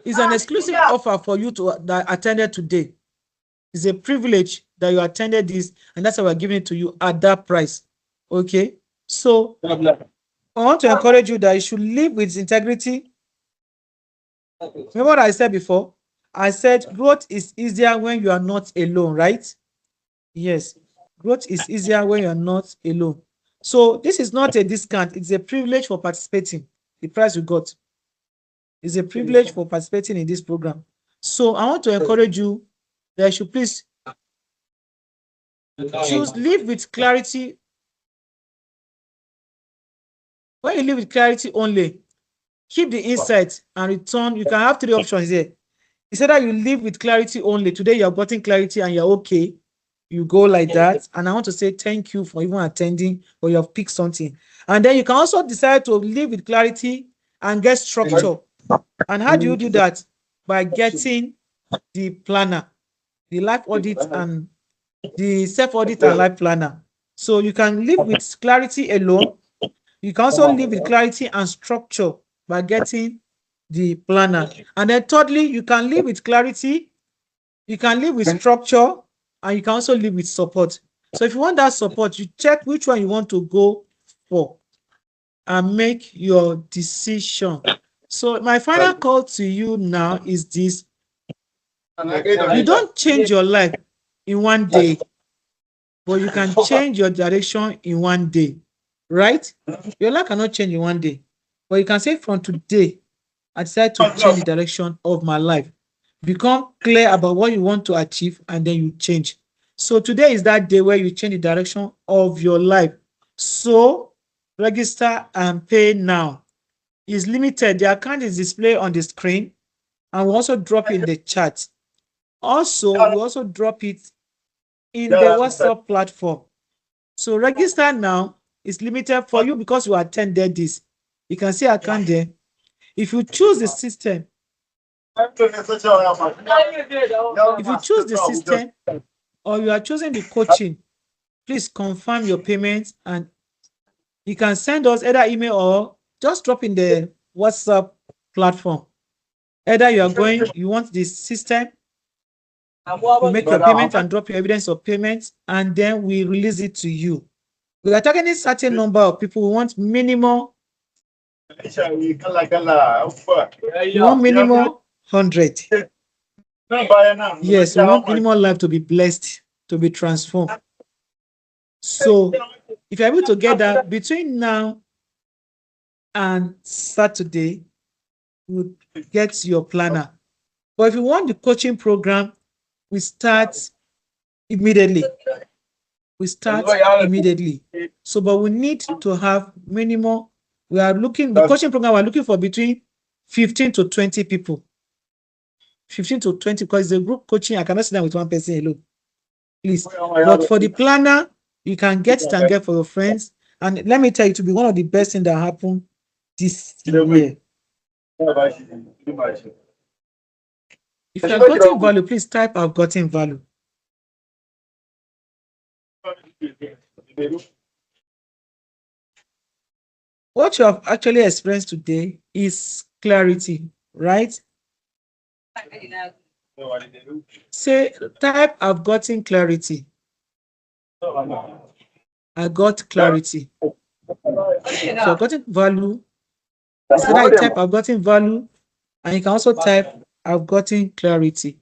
It's an exclusive offer for you that attended today. It's a privilege that you attended this, and that's why we're giving it to you at that price. Okay, so I want to encourage you that you should live with integrity, Remember what I said before? I said growth is easier when you are not alone, right? Yes. Growth is easier when you are not alone. So this is not a discount, it's a privilege for participating. The price you got is a privilege for participating in this program. So I want to encourage you that you should please choose live with clarity. When you live with clarity only, keep the insight and return. You can have three options here. It's either you live with clarity only. Today you have gotten clarity and you're okay. You go like that. And I want to say thank you for even attending, or you have picked something. And then you can also decide to live with clarity and get structure. And how do you do that? By getting the planner, the life audit and the self audit and life planner. So you can live with clarity alone. You can also live with clarity and structure by getting the planner. And then thirdly, you can live with clarity, you can live with structure, and you can also live with support. So if you want that support, you check which one you want to go for and make your decision. So my final call to you now is this: you don't change your life in one day, but you can change your direction in one day, right? Your life cannot change in one day, but you can say, from today, I decide to change the direction of my life. Become clear about what you want to achieve, and then you change. So today is that day where you change the direction of your life. So register and pay now. It's limited. The account is displayed on the screen, and we'll also drop it in the chat. Also, we also drop it in the WhatsApp platform. So register now. It's limited for you because you attended this. You can see account there. If you choose the system, or you are choosing the coaching, please confirm your payment, and you can send us either email or just drop in the WhatsApp platform. Either you want the system, you make your payment and drop your evidence of payment, and then we release it to you. We are targeting a certain number of people. We want minimum 100. Yes, we want minimum life to be blessed, to be transformed. So if you're able to get that between now and Saturday, you get your planner. But if you want the coaching program, we start immediately. So, but we need to have minimum. The coaching program, we're looking for between 15 to 20 people. 15 to 20, because the group coaching, I cannot sit down with one person alone. Please. But for the planner, you can get it and get for your friends. And let me tell you, to be one of the best things that happened this year. If you have gotten value, please type I've gotten value. What you have actually experienced today is clarity, right? Say, type I've gotten clarity. I got clarity. If you have gotten value, so that type I've gotten value, and you can also type I've gotten clarity.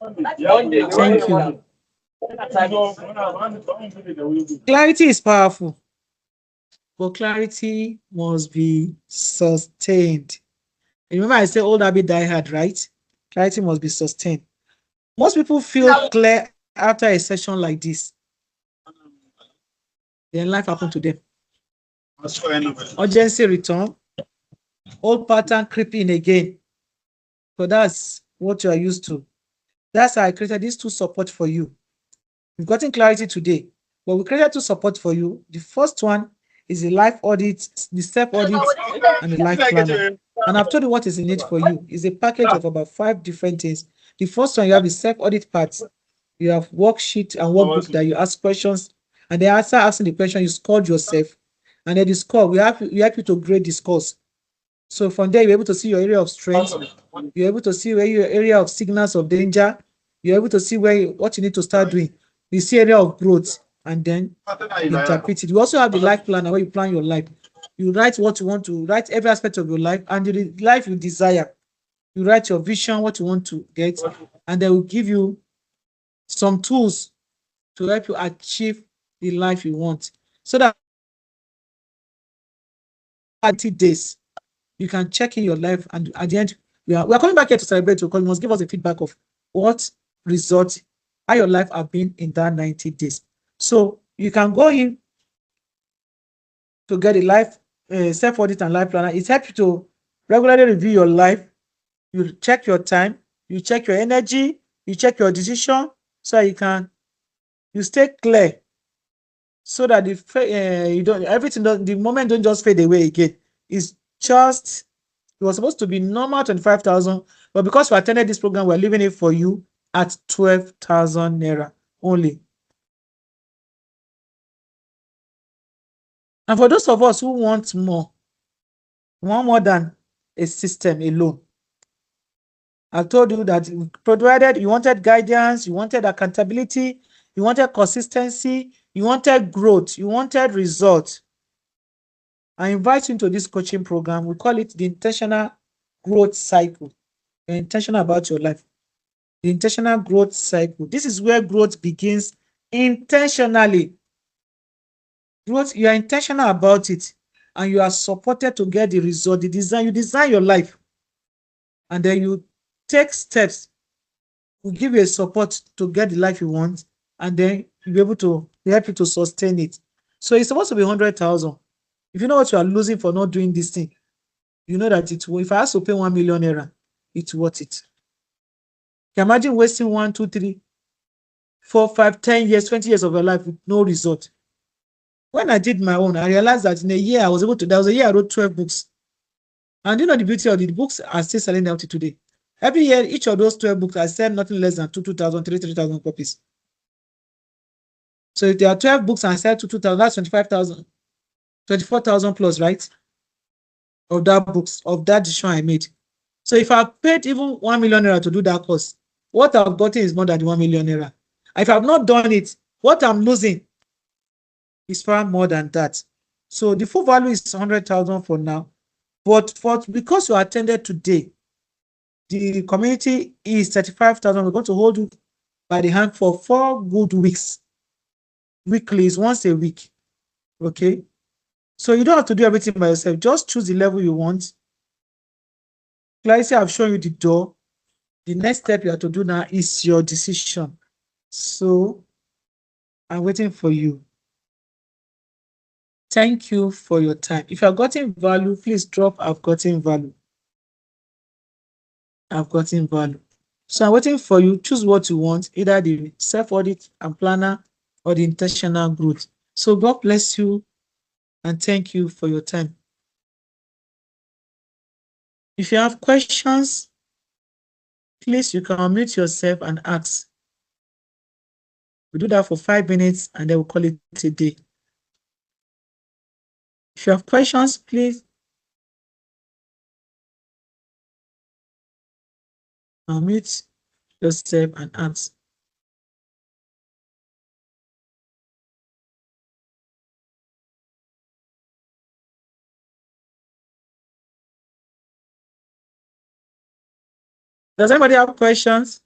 Thank you. Clarity is powerful, but clarity must be sustained. Remember, I said old habit die hard, right? Clarity must be sustained. Most people feel clear after a session like this. Then life happened to them. Urgency return, old pattern creeping again. So that's what you are used to. That's how I created these two support for you. We've gotten clarity today, but we created two support for you. The first one is the life audit, the self audit, and the life planner. And I've told you what is in it for you. It's a package of about 5 different things. The first one, you have the self audit part. You have worksheet and workbook that you ask questions, and then after asking the question, you scored yourself, and then the score, we help you to grade the scores. So from there, you're able to see your area of strength. You're able to see where your area of signals of danger. You're able to see what you need to start doing. You see area of growth, and then interpret it. You also have the life planner where you plan your life. You write what you want to write, every aspect of your life and the life you desire. You write your vision, what you want to get, and they will give you some tools to help you achieve the life you want. So that 30 days, you can check in your life, and at the end, we are coming back here to celebrate because you must give us a feedback of what result, how your life have been in that 90 days. So you can go in to get a life self-audit and life planner. It helps you to regularly review your life. You check your time, you check your energy, you check your decision, so you stay clear, so that you don't everything don't, the moment don't just fade away again. It's just, it was supposed to be normal 25,000, but because we attended this program, we're leaving it for you at 12,000 naira only. And for those of us who want more than a system alone, I told you that provided you wanted guidance, you wanted accountability, you wanted consistency, you wanted growth, you wanted results, I invite you into this coaching program. We call it the intentional growth cycle. You're intentional about your life. The intentional growth cycle. This is where growth begins intentionally. Growth, you are intentional about it, and you are supported to get the result. You design your life, and then you take steps. We give you a support to get the life you want, and then you'll be able to help you to sustain it. So it's supposed to be 100,000. If you know what you are losing for not doing this thing, you know that if I have to pay 1 million naira, it's worth it. Can you imagine wasting 1, 2, 3, 4, 5, 10 years, 20 years of your life with no result? When I did my own, I realized that in a year there was a year I wrote 12 books. And you know the beauty of the books are still selling out today. Every year, each of those 12 books, I sell nothing less than 2,000, 3,000 copies. So if there are 12 books and I sell 2,000, that's 25,000, 24,000 plus, right? Of that decision I made. So if I paid even 1 million naira to do that course, what I've gotten is more than 1 million naira. If I've not done it, what I'm losing is far more than that. So the full value is 100,000 for now. But because you attended today, the community is 35,000. We're going to hold you by the hand for 4 good weeks. Weekly is once a week. Okay. So you don't have to do everything by yourself. Just choose the level you want. Clarity, I've shown you the door. The next step you have to do now is your decision. So I'm waiting for you. Thank you for your time. If you have gotten value, please drop I've gotten value. I've gotten value. So I'm waiting for you. Choose what you want, either the self-audit and planner or the intentional growth. So God bless you and thank you for your time. If you have questions, please, you can unmute yourself and ask. We do that for 5 minutes and then we'll call it a day. If you have questions, please unmute yourself and ask. Does anybody have questions?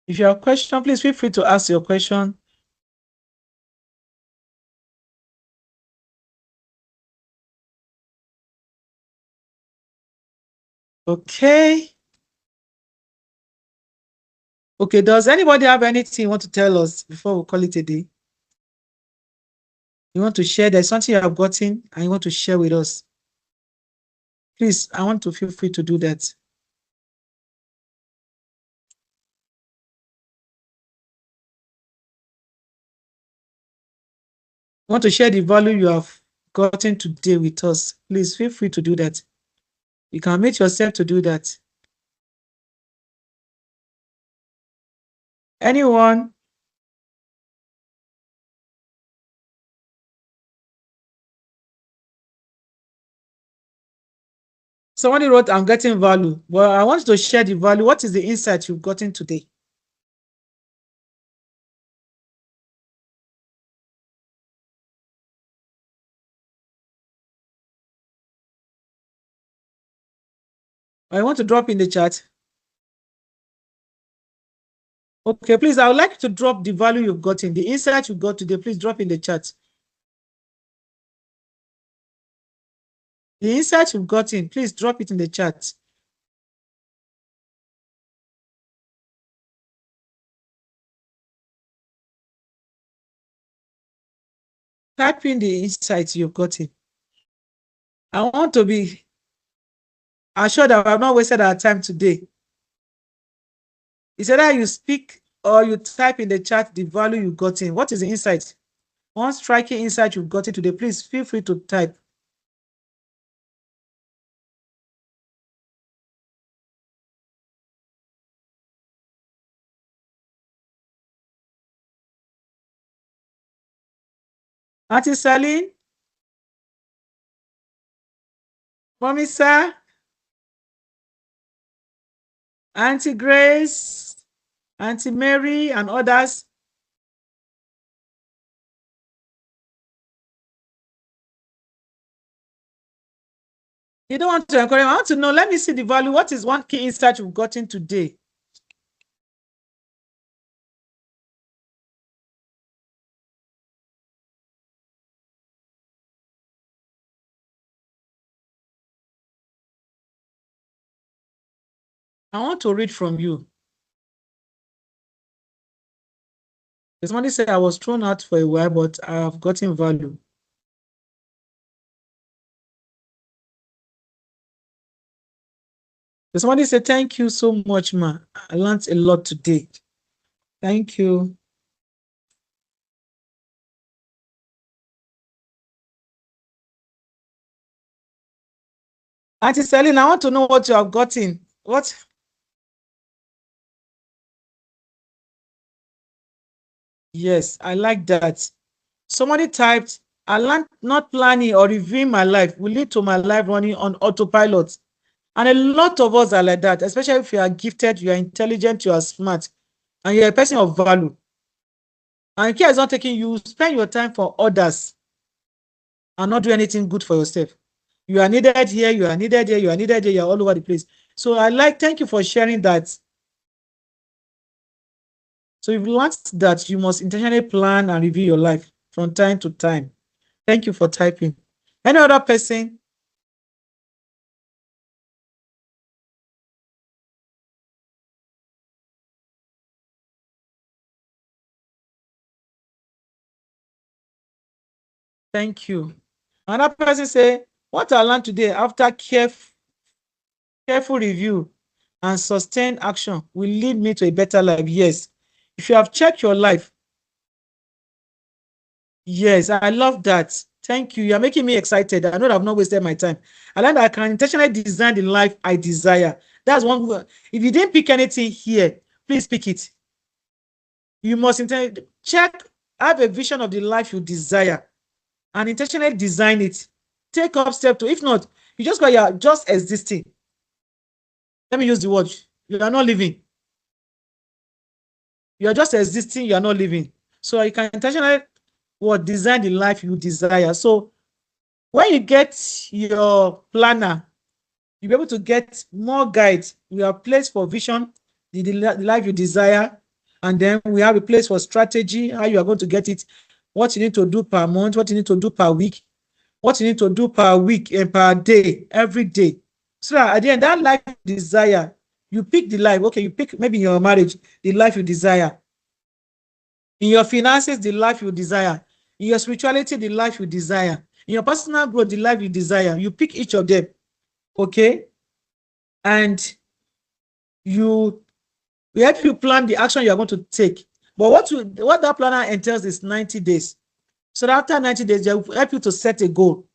If you have a question, please feel free to ask your question. Okay. Okay, does anybody have anything you want to tell us before we call it a day? You want to share? There's something you have gotten and you want to share with us. Please, I want to feel free to do that. You want to share the value you have gotten today with us? Please feel free to do that. You can make yourself to do that. Anyone? Somebody wrote, I'm getting value. Well, I want to share the value. What is the insight you've gotten today? I want to drop in the chat. Okay, please, I would like to drop the value you've gotten, the insight you got today. Please drop in the chat. The insight you've gotten, please drop it in the chat. Type in the insights you've gotten. I want to be assured that I've not wasted our time today. It's either you speak or you type in the chat the value you've gotten. What is the insight? One striking insight you've gotten today, please feel free to type. Auntie Saline, Mommy Sir, Auntie Grace, Auntie Mary, and others. You don't want to encourage me. I want to know. Let me see the value. What is one key insight you've gotten today? I want to read from you. Somebody said I was thrown out for a while, but I have gotten value. Somebody said, thank you so much, ma. I learned a lot today. Thank you. Auntie Celine, I want to know what you have gotten. What? Yes, I like that. Somebody typed, I learned not planning or reviewing my life will lead to my life running on autopilot. And a lot of us are like that, especially if you are gifted, you are intelligent, you are smart, and you're a person of value. And care is not taking you, spend your time for others and not do anything good for yourself. You are needed here, you are needed here, you are needed here, you're all over the place. So thank you for sharing that. So you've learned that you must intentionally plan and review your life from time to time. Thank you for typing. Any other person? Thank you. Another person say, what I learned today after careful review and sustained action will lead me to a better life. Yes. If you have checked your life, yes, I love that. Thank you. You're making me excited. I know that I've not wasted my time. I learned that I can intentionally design the life I desire. That's one. If you didn't pick anything here, please pick it. You must check, have a vision of the life you desire and intentionally design it. Take up step to, if not, you're just existing. Let me use the word. You are not living. You are just existing, you are not living. So you can intentionally design the life you desire. So when you get your planner, you'll be able to get more guides. We have place for vision, the life you desire, and then we have a place for strategy, how you are going to get it, what you need to do per month, what you need to do per week, what you need to do per week and per day, every day. So that at the end, that life you desire, you pick the life. Okay, you pick maybe in your marriage, the life you desire. In your finances, the life you desire. In your spirituality, the life you desire. In your personal growth, the life you desire. You pick each of them. Okay? And we help you plan the action you are going to take. But what that planner entails is 90 days. So after 90 days, they will help you to set a goal.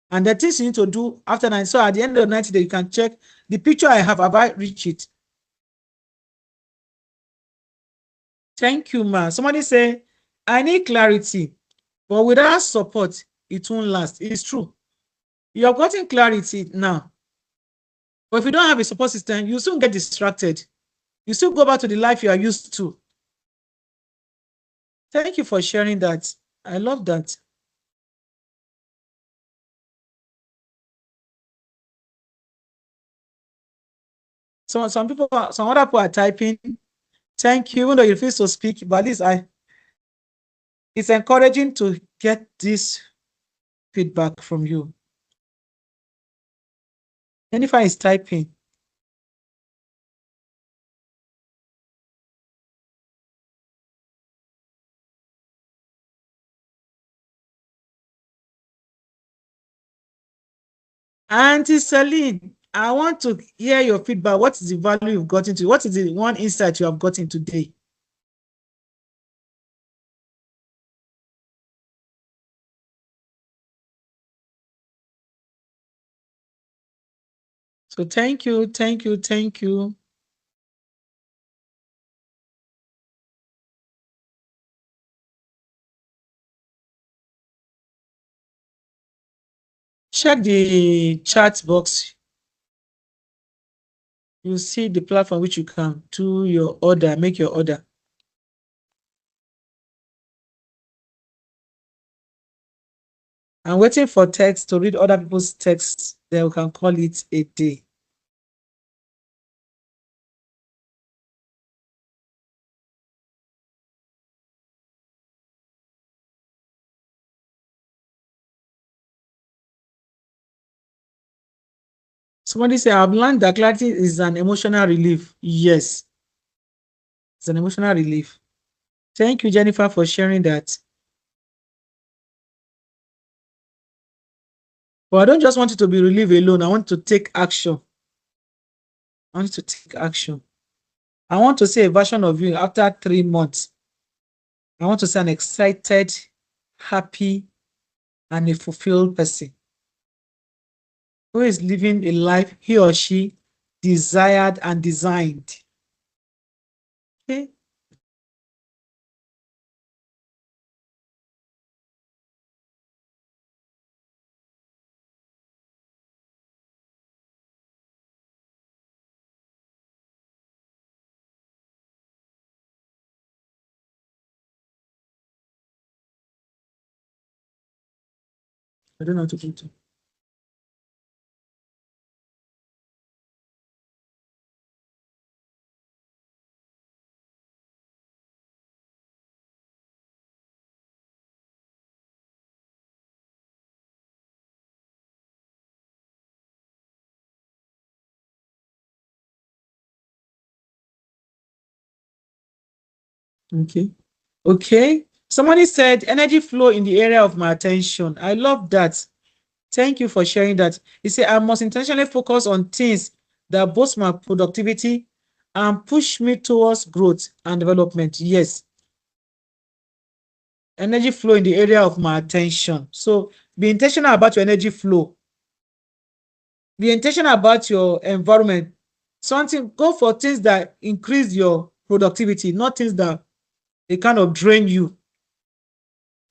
And the things you need to do after 90. So at the end of 90 days, you can check the picture I have I reached it? Thank you, ma. Somebody say, I need clarity, but without support, it won't last. It's true. You have gotten clarity now. But if you don't have a support system, you soon get distracted. You still go back to the life you are used to. Thank you for sharing that. I love that. some people, some other people are typing. Thank you, even though you refuse to speak, but at least it's encouraging to get this feedback from you. Jennifer is typing. Auntie Celine, I want to hear your feedback. What is the value you've gotten to? What is the one insight you have gotten today? So thank you, thank you, thank you. Check the chat box. You see the platform which you can do your order, make your order. I'm waiting for text to read other people's texts. Then we can call it a day. Somebody say, I've learned that clarity is an emotional relief. Yes, it's an emotional relief. Thank you, Jennifer, for sharing that. But I don't just want you to be relieved alone. I want to take action. I want you to take action. I want to see a version of you after 3 months. I want to see an excited, happy, and a fulfilled person who is living a life he or she desired and designed. Okay? I don't know how to do it. Okay. Okay. Somebody said energy flow in the area of my attention. I love that. Thank you for sharing that. He said, I must intentionally focus on things that boost my productivity and push me towards growth and development. Yes. Energy flow in the area of my attention. So be intentional about your energy flow. Be intentional about your environment. Something, go for things that increase your productivity, not things that they kind of drain you.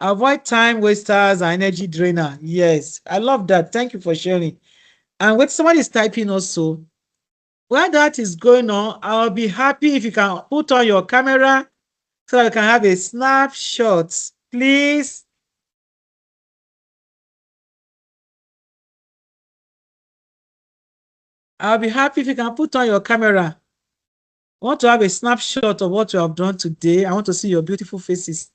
Avoid time wasters and energy drainer. Yes, I love that. Thank you for sharing. And when somebody is typing also, while that is going on, I'll be happy if you can put on your camera so that I can have a snapshot. Please. I'll be happy if you can put on your camera. I want to have a snapshot of what you have done today. I want to see your beautiful faces.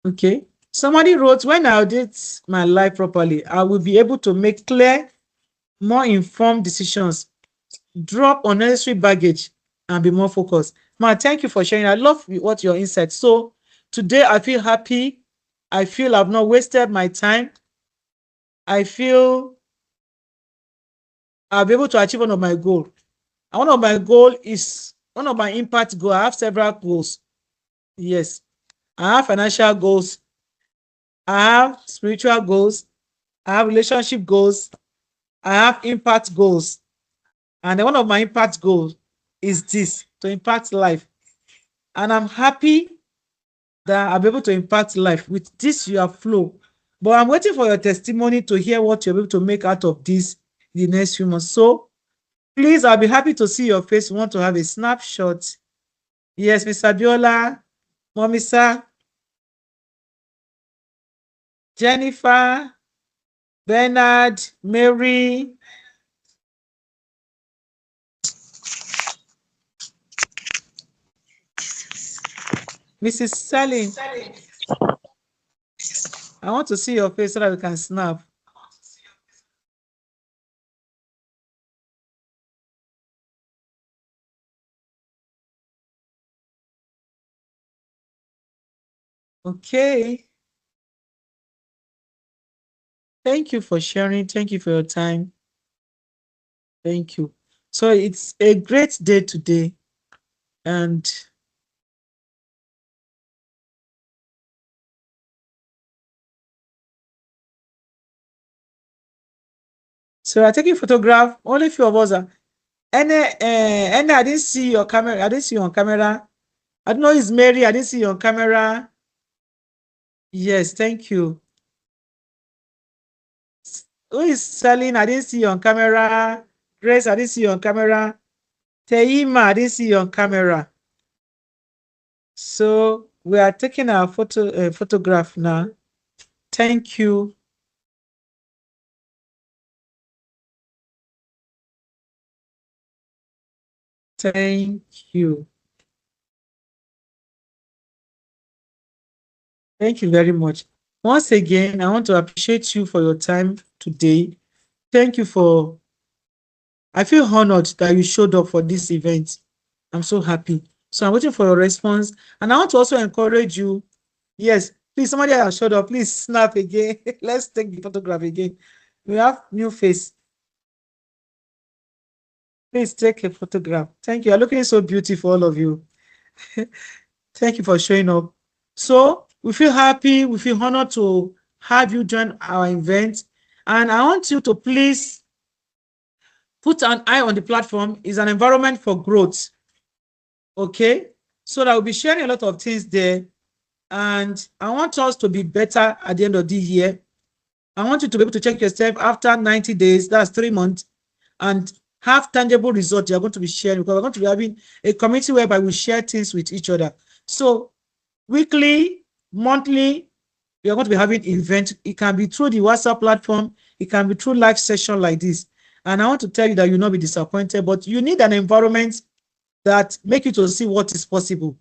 Okay. Somebody wrote, when I audit my life properly, I will be able to make clear, more informed decisions, drop unnecessary baggage, and be more focused. Ma, thank you for sharing. I love what your insight. So today I feel happy. I feel I've not wasted my time. I feel I'll be able to achieve one of my goals. And one of my goal is one of my impact goals. I have several goals. Yes. I have financial goals. I have spiritual goals. I have relationship goals. I have impact goals. And one of my impact goals is this, to impact life. And I'm happy that I'll be able to impact life with this your flow. But I'm waiting for your testimony to hear what you're able to make out of this the next few months. So please, I'll be happy to see your face. We want to have a snapshot. Yes, Mr. Biola, Mommy Sir, Jennifer, Bernard, Mary, Mrs. Selling. I want to see your face so that we can snap. Okay. Thank you for sharing. Thank you for your time. Thank you. So it's a great day today. And so I'm taking photograph. Only few of us are. Any, I didn't see your camera. I didn't see you on camera. I don't know, it's Mary. I didn't see you on camera. Yes, thank you. Who is selling? I didn't see you on camera. Grace, I didn't see you on camera. Teima, I didn't see you on camera. So we are taking our photograph now. Thank you. Thank you. Thank you very much. Once again, I want to appreciate you for your time today. Thank you for, I feel honored that you showed up for this event. I'm so happy. So I'm waiting for your response. And I want to also encourage you. Yes, please, somebody has showed up. Please snap again. Let's take the photograph again. We have new face. Please take a photograph. Thank you. You're looking so beautiful, all of you. Thank you for showing up. So we feel happy. We feel honored to have you join our event. And I want you to please put an eye on the platform. It's an environment for growth. Okay? So that we'll be sharing a lot of things there. And I want us to be better at the end of the year. I want you to be able to check yourself after 90 days, that's 3 months, and have tangible results you're going to be sharing, because we're going to be having a community whereby we share things with each other. So weekly, monthly, we are going to be having events. It can be through the WhatsApp platform. It can be through live session like this. And I want to tell you that you'll not be disappointed, but you need an environment that make you to see what is possible,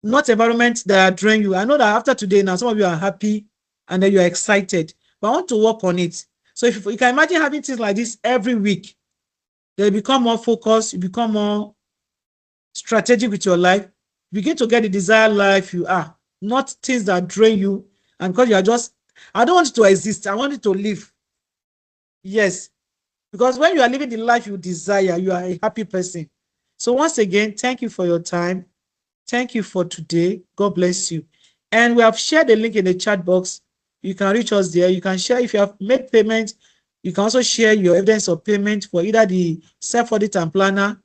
not environment that drain you. I know that after today now, some of you are happy and then you are excited, but I want to work on it. So if you can imagine having things like this every week, they become more focused, you become more strategic with your life, begin to get the desired life you are, not things that drain you. And because you are just, I don't want you to exist, I want you to live. Yes, because when you are living the life you desire, you are a happy person. So once again, thank you for your time. Thank you for today. God bless you. And we have shared the link in the chat box. You can reach us there. You can share if you have made payment. You can also share your evidence of payment for either the self-audit and planner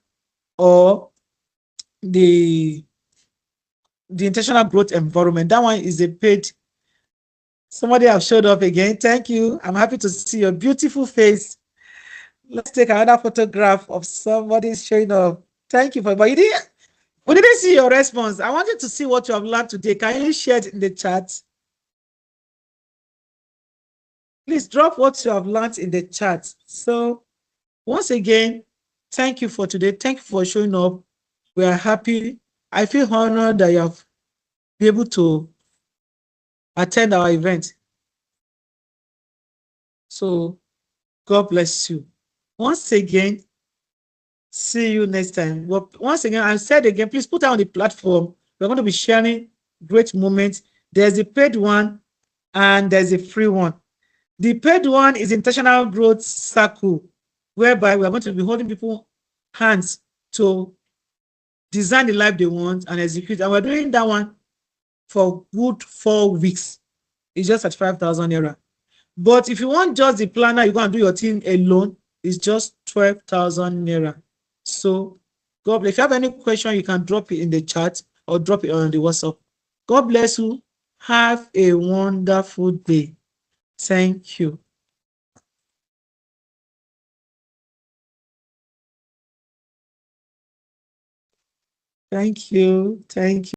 or the intentional growth environment. That one is a paid. Somebody have showed up again. Thank you. I'm happy to see your beautiful face. Let's take another photograph of somebody showing up. Thank you for, but we didn't see your response. I wanted to see what you have learned today. Can you share it in the chat? Please drop what you have learned in the chat. So once again, thank you for today. Thank you for showing up. We are happy. I feel honored that you have been able to attend our event. So God bless you. Once again, see you next time. Well, once again, I said again, please put on the platform. We're going to be sharing great moments. There's a paid one and there's a free one. The paid one is intentional growth circle, whereby we're going to be holding people hands to design the life they want and execute. And we're doing that one for good 4 weeks. It's just at 5,000 naira. But if you want just the planner, you're going to do your thing alone. It's just 12,000 naira. So, God bless. If you have any question, you can drop it in the chat or drop it on the WhatsApp. God bless you. Have a wonderful day. Thank you. Thank you. Thank you.